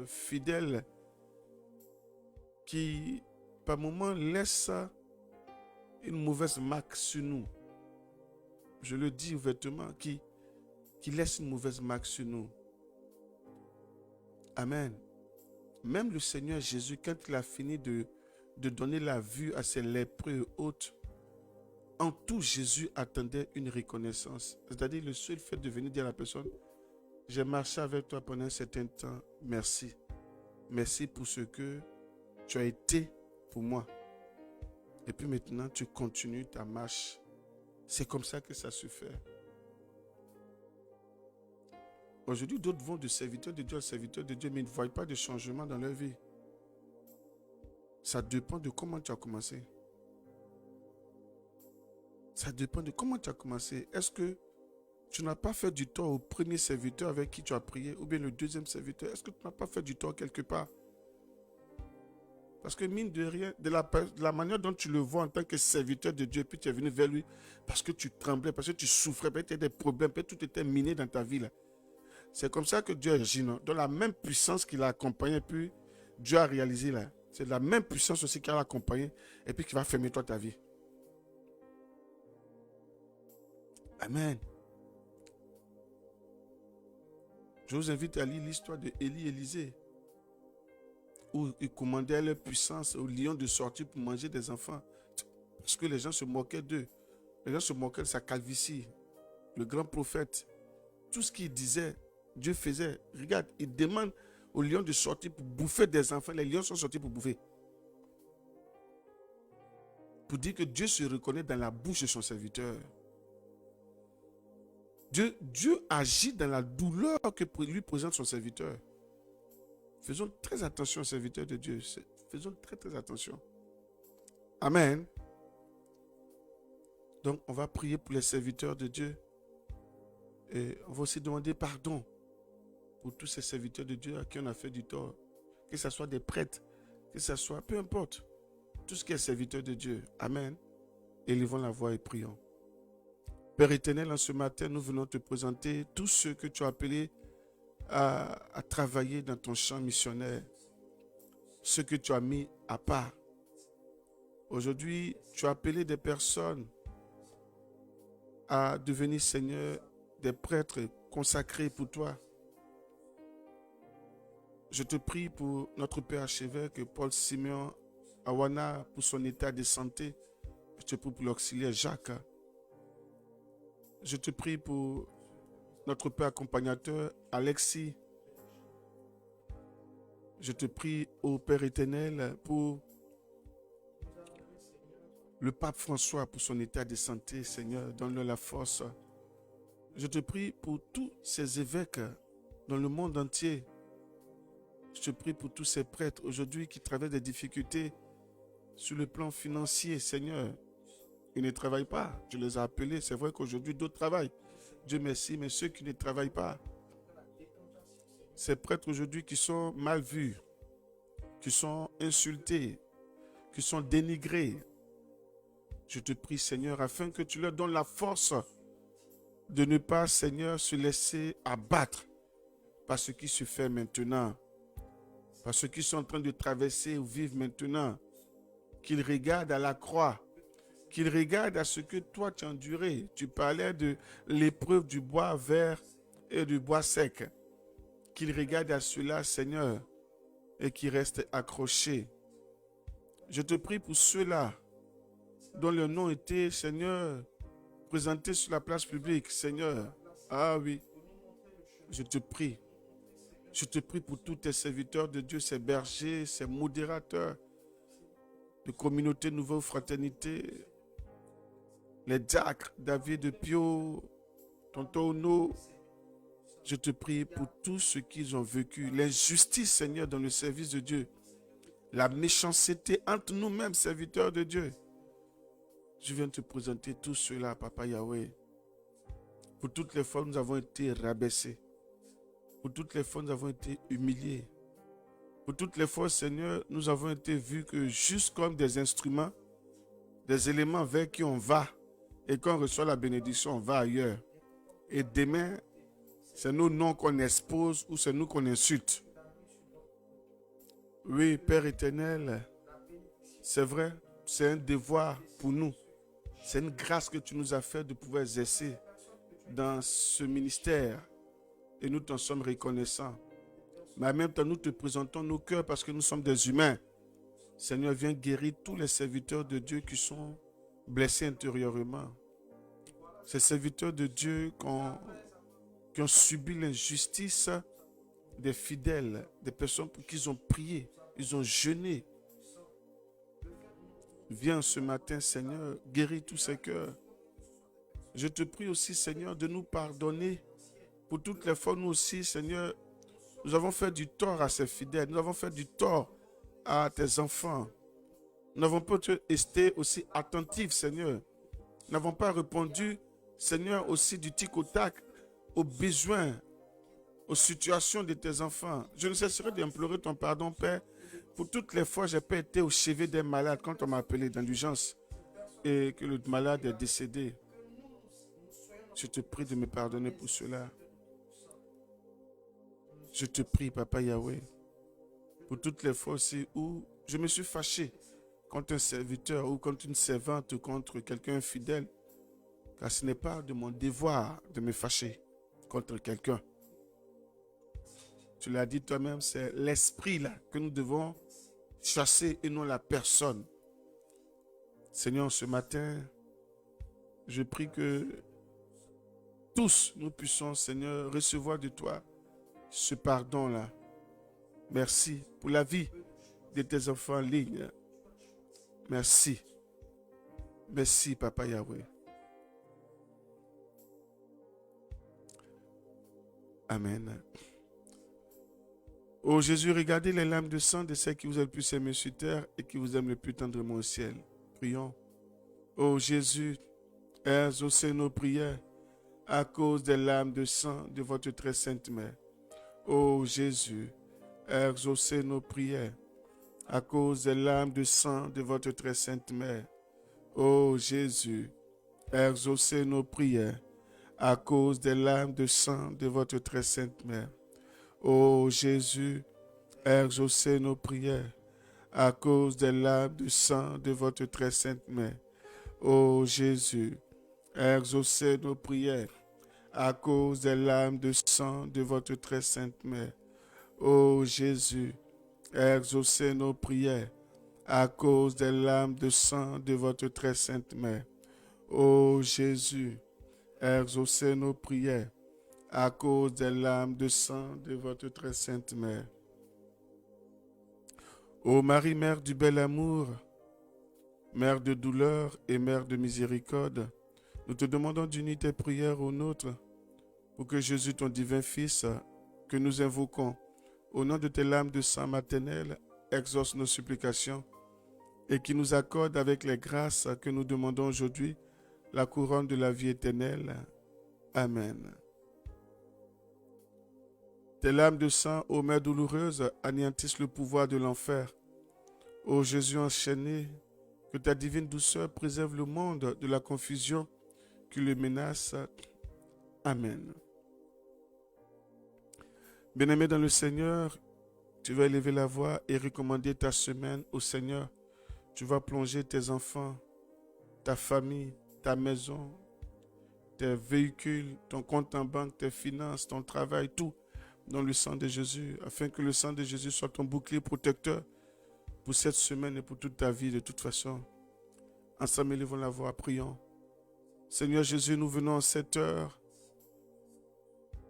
fidèles qui, par moments, laissent une mauvaise marque sur nous. Je le dis ouvertement, qui laisse une mauvaise marque sur nous. Amen. Même le Seigneur Jésus, quand il a fini de donner la vue à ses lépreux hôtes, en tout, Jésus attendait une reconnaissance. C'est-à-dire le seul fait de venir dire à la personne, j'ai marché avec toi pendant un certain temps, merci. Merci pour ce que tu as été pour moi. Et puis maintenant, tu continues ta marche. C'est comme ça que ça se fait. Aujourd'hui, d'autres vont de serviteur de Dieu à serviteur de Dieu, mais ils ne voient pas de changement dans leur vie. Ça dépend de comment tu as commencé. Ça dépend de comment tu as commencé. Est-ce que tu n'as pas fait du tort au premier serviteur avec qui tu as prié, ou bien le deuxième serviteur? Est-ce que tu n'as pas fait du tort quelque part? Parce que mine de rien, de la manière dont tu le vois en tant que serviteur de Dieu, puis tu es venu vers lui parce que tu tremblais, parce que tu souffrais, peut-être tu as des problèmes, peut-être tout était miné dans ta vie là. C'est comme ça que Dieu agit, non? Dans la même puissance qu'il a accompagné, puis Dieu a réalisé là. C'est la même puissance aussi qui va l'accompagner et puis qui va fermer toi ta vie. Amen. Je vous invite à lire l'histoire de Élie et Élisée, où ils commandaient leur puissance aux lions de sortir pour manger des enfants. Parce que les gens se moquaient d'eux. Les gens se moquaient de sa calvitie. Le grand prophète, tout ce qu'il disait, Dieu faisait. Regarde, il demande aux lions de sortir pour bouffer des enfants. Les lions sont sortis pour bouffer. Pour dire que Dieu se reconnaît dans la bouche de son serviteur. Dieu agit dans la douleur que lui présente son serviteur. Faisons très attention aux serviteurs de Dieu. Faisons très très attention. Amen. Donc on va prier pour les serviteurs de Dieu. Et on va aussi demander pardon pour tous ces serviteurs de Dieu à qui on a fait du tort. Que ce soit des prêtres, que ce soit, peu importe. Tout ce qui est serviteur de Dieu. Amen. Élevons la voix et prions. Père éternel, en ce matin, nous venons te présenter tous ceux que tu as appelés à travailler dans ton champ missionnaire. Ceux que tu as mis à part. Aujourd'hui, tu as appelé des personnes à devenir, Seigneur, des prêtres consacrés pour toi. Je te prie pour notre Père archevêque Paul Simeon Awana, pour son état de santé. Je te prie pour l'auxiliaire Jacques. Je te prie pour notre Père accompagnateur Alexis. Je te prie, ô Père éternel, pour le pape François, pour son état de santé, Seigneur, donne-le la force. Je te prie pour tous ces évêques dans le monde entier. Je te prie pour tous ces prêtres aujourd'hui qui traversent des difficultés sur le plan financier, Seigneur. Ils ne travaillent pas. Je les ai appelés. C'est vrai qu'aujourd'hui, d'autres travaillent. Dieu merci, mais ceux qui ne travaillent pas, ces prêtres aujourd'hui qui sont mal vus, qui sont insultés, qui sont dénigrés, je te prie, Seigneur, afin que tu leur donnes la force de ne pas, Seigneur, se laisser abattre par ce qui se fait maintenant, par ce qu'ils sont en train de traverser ou vivre maintenant, qu'ils regardent à la croix, qu'ils regardent à ce que toi tu as enduré. Tu parlais de l'épreuve du bois vert et du bois sec. Qu'ils regardent à cela, Seigneur, et qu'ils restent accrochés. Je te prie pour ceux-là dont le nom était, Seigneur, présenté sur la place publique, Seigneur. Ah oui, je te prie. Je te prie pour tous tes serviteurs de Dieu, ces bergers, ces modérateurs de communauté Nouvelle Fraternité, les diacres, David Pio, Tonton Ono. Je te prie pour tout ce qu'ils ont vécu, l'injustice, Seigneur, dans le service de Dieu, la méchanceté entre nous-mêmes, serviteurs de Dieu. Je viens te présenter tout cela, Papa Yahweh. Pour toutes les fois où nous avons été rabaissés, pour toutes les fois où nous avons été humiliés, pour toutes les fois, Seigneur, nous avons été vus que juste comme des instruments, des éléments vers qui on va, et quand on reçoit la bénédiction, on va ailleurs. Et demain, c'est nos noms qu'on expose ou c'est nous qu'on insulte. Oui, Père éternel, c'est vrai, c'est un devoir pour nous. C'est une grâce que tu nous as fait de pouvoir exercer dans ce ministère. Et nous t'en sommes reconnaissants. Mais en même temps, nous te présentons nos cœurs parce que nous sommes des humains. Seigneur, viens guérir tous les serviteurs de Dieu qui sont blessés intérieurement. Ces serviteurs de Dieu qui ont subi l'injustice des fidèles, des personnes pour qui ils ont prié, ils ont jeûné. Viens ce matin, Seigneur, guéris tous ces cœurs. Je te prie aussi, Seigneur, de nous pardonner pour toutes les fois, nous aussi, Seigneur, nous avons fait du tort à ces fidèles, nous avons fait du tort à tes enfants. Nous n'avons pas été aussi attentifs, Seigneur. Nous n'avons pas répondu, Seigneur, aussi du tic au tac aux besoins, aux situations de tes enfants. Je ne cesserai d'implorer ton pardon, Père, pour toutes les fois où je n'ai pas été au chevet des malades quand on m'a appelé dans l'urgence et que le malade est décédé. Je te prie de me pardonner pour cela. Je te prie, Papa Yahweh, pour toutes les fois aussi où je me suis fâché contre un serviteur ou contre une servante ou contre quelqu'un fidèle, car ce n'est pas de mon devoir de me fâcher contre quelqu'un. Tu l'as dit toi-même, c'est l'esprit là que nous devons chasser et non la personne. Seigneur, ce matin, je prie que tous nous puissions, Seigneur, recevoir de toi ce pardon-là. Merci pour la vie de tes enfants en ligne. Merci. Merci, Papa Yahweh. Amen. Ô Jésus, regardez les larmes de sang de ceux qui vous aiment le plus aimé sur terre et qui vous aiment le plus tendrement au ciel. Prions. Ô Jésus, exaucez nos prières à cause des larmes de sang de votre très sainte mère. Ô Jésus, exaucez nos prières à cause des larmes de sang de votre très sainte mère. Ô Jésus, exaucez nos prières à cause des larmes de sang de votre très sainte mère. Ô Jésus, exaucez nos prières à cause des larmes de sang de votre très sainte mère. Ô Jésus, exaucez nos prières à cause des larmes de sang de votre très sainte mère. Ô Jésus, exaucez nos prières à cause des larmes de sang de votre très sainte mère. Ô Jésus, exaucez nos prières à cause des larmes de sang de votre très sainte mère. Ô Marie, Mère du bel amour, Mère de douleur et Mère de miséricorde, nous te demandons d'unir tes prières aux nôtres pour que Jésus, ton divin Fils, que nous invoquons, au nom de tes larmes de sang maternelles, exauce nos supplications et qui nous accorde avec les grâces que nous demandons aujourd'hui la couronne de la vie éternelle. Amen. Tes larmes de sang, ô Mère douloureuse, anéantissent le pouvoir de l'enfer. Ô Jésus enchaîné, que ta divine douceur préserve le monde de la confusion qui le menace. Amen. Bien-aimé dans le Seigneur, tu vas élever la voix et recommander ta semaine au Seigneur. Tu vas plonger tes enfants, ta famille, ta maison, tes véhicules, ton compte en banque, tes finances, ton travail, tout dans le sang de Jésus, afin que le sang de Jésus soit ton bouclier protecteur pour cette semaine et pour toute ta vie de toute façon. Ensemble, élevons la voix, prions. Seigneur Jésus, nous venons en cette heure.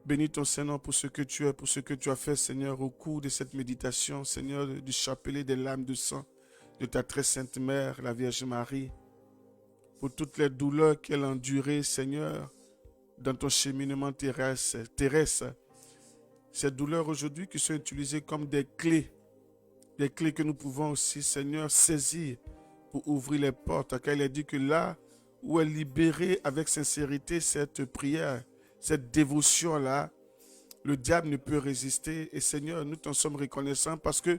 Bénis ton Seigneur pour ce que tu es, pour ce que tu as fait, Seigneur, au cours de cette méditation, Seigneur, du chapelet des larmes de sang de ta très sainte mère, la Vierge Marie, pour toutes les douleurs qu'elle a endurées, Seigneur, dans ton cheminement terrestre. Ces douleurs aujourd'hui qui sont utilisées comme des clés que nous pouvons aussi, Seigneur, saisir pour ouvrir les portes. Car il a dit que là où est libérée avec sincérité cette prière, cette dévotion-là, le diable ne peut résister. Et Seigneur, nous t'en sommes reconnaissants parce que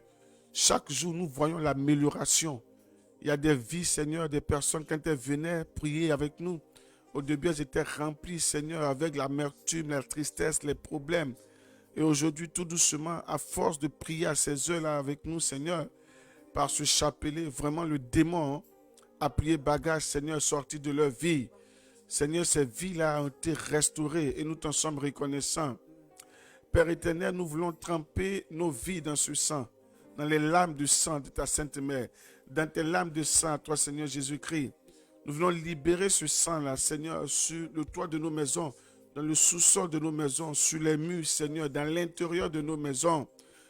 chaque jour, nous voyons l'amélioration. Il y a des vies, Seigneur, des personnes, quand elles venaient prier avec nous, au début, elles étaient remplies, Seigneur, avec l'amertume, la tristesse, les problèmes. Et aujourd'hui, tout doucement, à force de prier à ces heures-là avec nous, Seigneur, par ce chapelet, vraiment le démon a plié bagage, Seigneur, sorti de leur vie. Seigneur, ces vies-là ont été restaurées et nous t'en sommes reconnaissants. Père éternel, nous voulons tremper nos vies dans ce sang, dans les larmes du sang de ta Sainte Mère, dans tes larmes de sang, toi, Seigneur Jésus-Christ. Nous voulons libérer ce sang-là, Seigneur, sur le toit de nos maisons, dans le sous-sol de nos maisons, sur les murs, Seigneur, dans l'intérieur de nos maisons,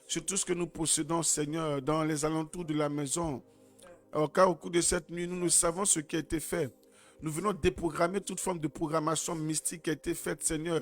sur tout ce que nous possédons, Seigneur, dans les alentours de la maison. Car au cours de cette nuit, nous savons ce qui a été fait. Nous venons déprogrammer toute forme de programmation mystique qui a été faite, Seigneur,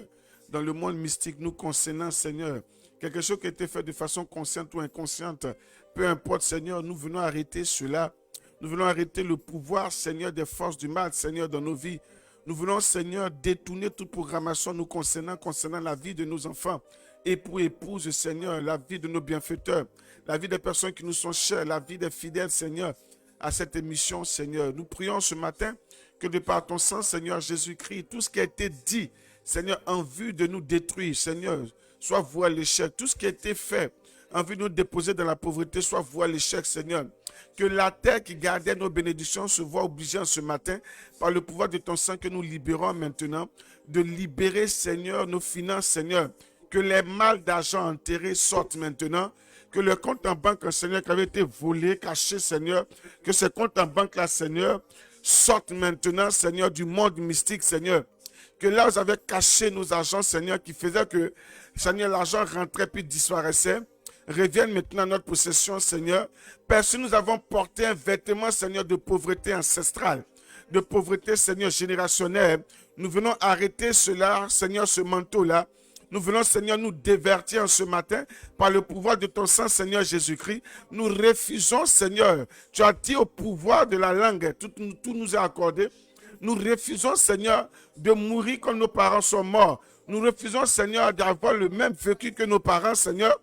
dans le monde mystique, nous concernant, Seigneur. Quelque chose qui a été fait de façon consciente ou inconsciente, peu importe, Seigneur, nous venons arrêter cela. Nous venons arrêter le pouvoir, Seigneur, des forces du mal, Seigneur, dans nos vies. Nous voulons, Seigneur, détourner toute programmation nous concernant la vie de nos enfants. Époux, épouse, Seigneur, la vie de nos bienfaiteurs, la vie des personnes qui nous sont chères, la vie des fidèles, Seigneur, à cette émission, Seigneur. Nous prions ce matin que de par ton sang, Seigneur Jésus-Christ, tout ce qui a été dit, Seigneur, en vue de nous détruire, Seigneur, soit voué à l'échec. Tout ce qui a été fait en vue de nous déposer dans la pauvreté, soit voué à l'échec, Seigneur. Que la terre qui gardait nos bénédictions se voit obligée en ce matin, par le pouvoir de ton sang que nous libérons maintenant, de libérer, Seigneur, nos finances, Seigneur. Que les malles d'argent enterrés sortent maintenant. Que le compte en banque, Seigneur, qui avait été volé, caché, Seigneur, que ce compte en banque-là, Seigneur, sortent maintenant, Seigneur, du monde mystique, Seigneur. Que là, vous avez caché nos argents, Seigneur, qui faisait que, Seigneur, l'argent rentrait puis disparaissait. Revienne maintenant à notre possession, Seigneur. Père, si nous avons porté un vêtement, Seigneur, de pauvreté ancestrale, de pauvreté, Seigneur, générationnelle, nous venons arrêter cela, Seigneur, ce manteau-là. Nous venons, Seigneur, nous divertir en ce matin par le pouvoir de ton sang, Seigneur Jésus-Christ. Nous refusons, Seigneur, tu as dit au pouvoir de la langue, tout nous est accordé. Nous refusons, Seigneur, de mourir comme nos parents sont morts. Nous refusons, Seigneur, d'avoir le même vécu que nos parents, Seigneur.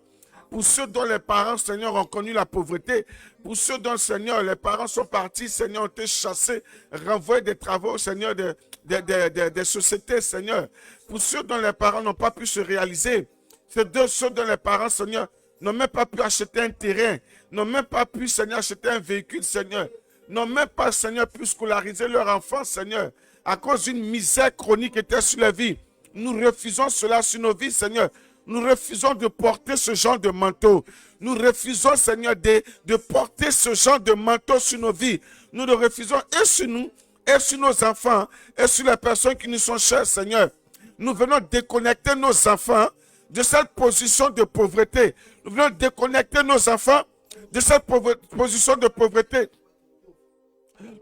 Pour ceux dont les parents, Seigneur, ont connu la pauvreté. Pour ceux dont, Seigneur, les parents sont partis, Seigneur, ont été chassés, renvoyés des travaux, Seigneur, des sociétés, Seigneur. Pour ceux dont les parents n'ont pas pu se réaliser. Ceux dont les parents, Seigneur, n'ont même pas pu acheter un terrain. N'ont même pas pu, Seigneur, acheter un véhicule, Seigneur. N'ont même pas, Seigneur, pu scolariser leur enfant, Seigneur. À cause d'une misère chronique qui était sur la vie. Nous refusons cela sur nos vies, Seigneur. Nous refusons de porter ce genre de manteau. Nous refusons, Seigneur, de porter ce genre de manteau sur nos vies. Nous le refusons et sur nous, et sur nos enfants, et sur les personnes qui nous sont chères, Seigneur. Nous venons déconnecter nos enfants de cette position de pauvreté. Nous venons déconnecter nos enfants de cette position de pauvreté.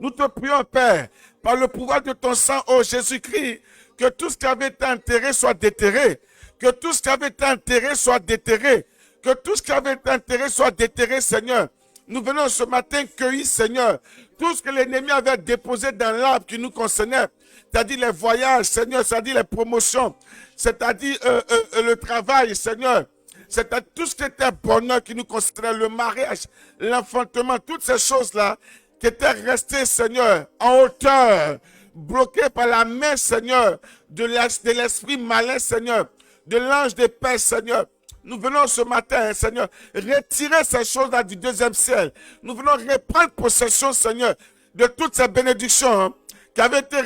Nous te prions, Père, par le pouvoir de ton sang, ô Jésus-Christ, que tout ce qui avait été enterré soit déterré. Que tout ce qui avait été enterré soit déterré. Que tout ce qui avait été enterré soit déterré, Seigneur. Nous venons ce matin cueillir, Seigneur, tout ce que l'ennemi avait déposé dans l'arbre qui nous concernait. C'est-à-dire les voyages, Seigneur, c'est-à-dire les promotions, c'est-à-dire le travail, Seigneur. C'est-à-dire tout ce qui était bonheur qui nous concernait, le mariage, l'enfantement, toutes ces choses-là qui étaient restées, Seigneur, en hauteur, bloquées par la main, Seigneur, de l'esprit malin, Seigneur, de l'ange de paix, Seigneur. Nous venons ce matin, Seigneur, retirer ces choses-là du deuxième ciel. Nous venons reprendre possession, Seigneur, de toutes ces bénédictions qui avaient été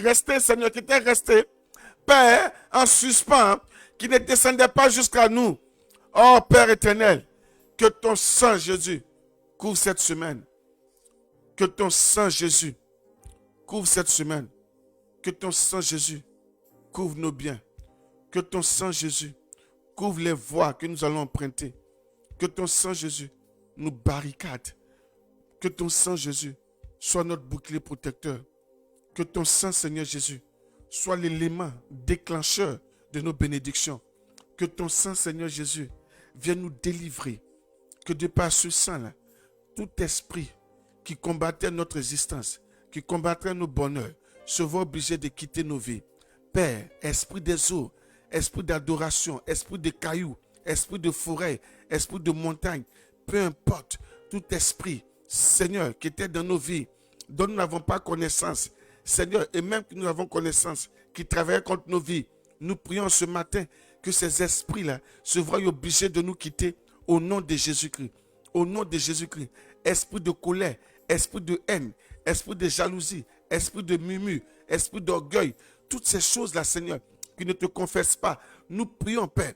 restées, Seigneur, qui étaient restées, Père, en suspens, qui ne descendaient pas jusqu'à nous. Oh, Père éternel, que ton sang, Jésus, couvre cette semaine. Que ton sang, Jésus, couvre cette semaine. Que ton sang, Jésus, couvre nos biens. Que ton sang, Jésus, couvre les voies que nous allons emprunter. Que ton sang, Jésus, nous barricade. Que ton sang, Jésus, soit notre bouclier protecteur. Que ton sang, Seigneur Jésus, soit l'élément déclencheur de nos bénédictions. Que ton sang, Seigneur Jésus, vienne nous délivrer. Que de par ce sang-là, tout esprit qui combattait notre existence, qui combattrait nos bonheurs, se voit obligé de quitter nos vies. Père, esprit des eaux, esprit d'adoration, esprit de cailloux, esprit de forêt, esprit de montagne, peu importe, tout esprit, Seigneur, qui était dans nos vies, dont nous n'avons pas connaissance, Seigneur, et même que nous avons connaissance, qui travaillait contre nos vies, nous prions ce matin que ces esprits-là se voient obligés de nous quitter au nom de Jésus-Christ. Au nom de Jésus-Christ, esprit de colère, esprit de haine, esprit de jalousie, esprit de murmure, esprit d'orgueil, toutes ces choses-là, Seigneur, qui ne te confessent pas, nous prions, Père,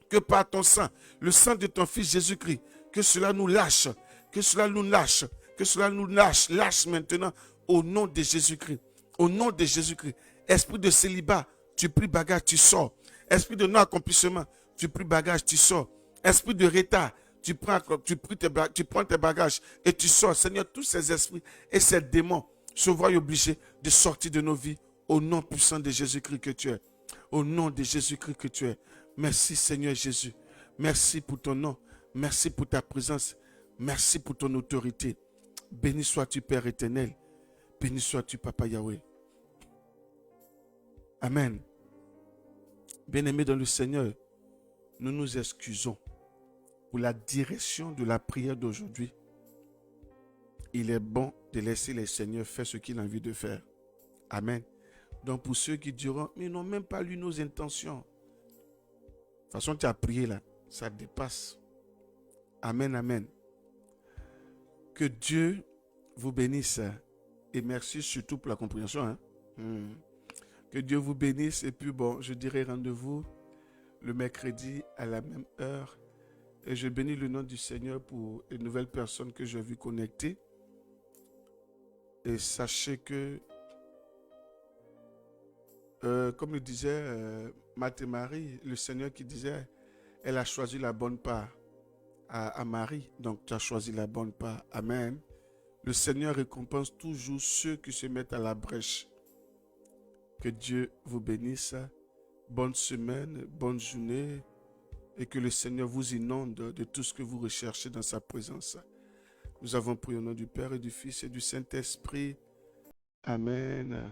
que par ton sang, le sang de ton Fils Jésus-Christ, que cela nous lâche, que cela nous lâche, que cela nous lâche maintenant, au nom de Jésus-Christ, au nom de Jésus-Christ. Esprit de célibat, tu pries bagage, tu sors. Esprit de non-accomplissement, tu pries bagage, tu sors. Esprit de retard, tu prends tes bagages et tu sors. Seigneur, tous ces esprits et ces démons se voient obligés de sortir de nos vies au nom puissant de Jésus-Christ que tu es. Au nom de Jésus-Christ que tu es. Merci Seigneur Jésus. Merci pour ton nom. Merci pour ta présence. Merci pour ton autorité. Béni sois-tu Père éternel. Béni sois-tu Papa Yahweh. Amen. Bien-aimés dans le Seigneur, nous nous excusons pour la direction de la prière d'aujourd'hui. Il est bon de laisser le Seigneur faire ce qu'il a envie de faire. Amen. Donc pour ceux qui diront, mais ils n'ont même pas lu nos intentions. De toute façon, tu as prié là, ça dépasse. Amen, amen. Que Dieu vous bénisse. Et merci surtout pour la compréhension. Hein. Que Dieu vous bénisse. Et puis bon, je dirai rendez-vous le mercredi à la même heure. Et je bénis le nom du Seigneur pour les nouvelles personnes que j'ai vues connecter. Et sachez que, comme le disait Marthe et Marie, le Seigneur qui disait, elle a choisi la bonne part à Marie. Donc tu as choisi la bonne part. Amen. Le Seigneur récompense toujours ceux qui se mettent à la brèche. Que Dieu vous bénisse. Bonne semaine, bonne journée. Et que le Seigneur vous inonde de tout ce que vous recherchez dans sa présence. Nous avons prié au nom du Père et du Fils et du Saint-Esprit. Amen.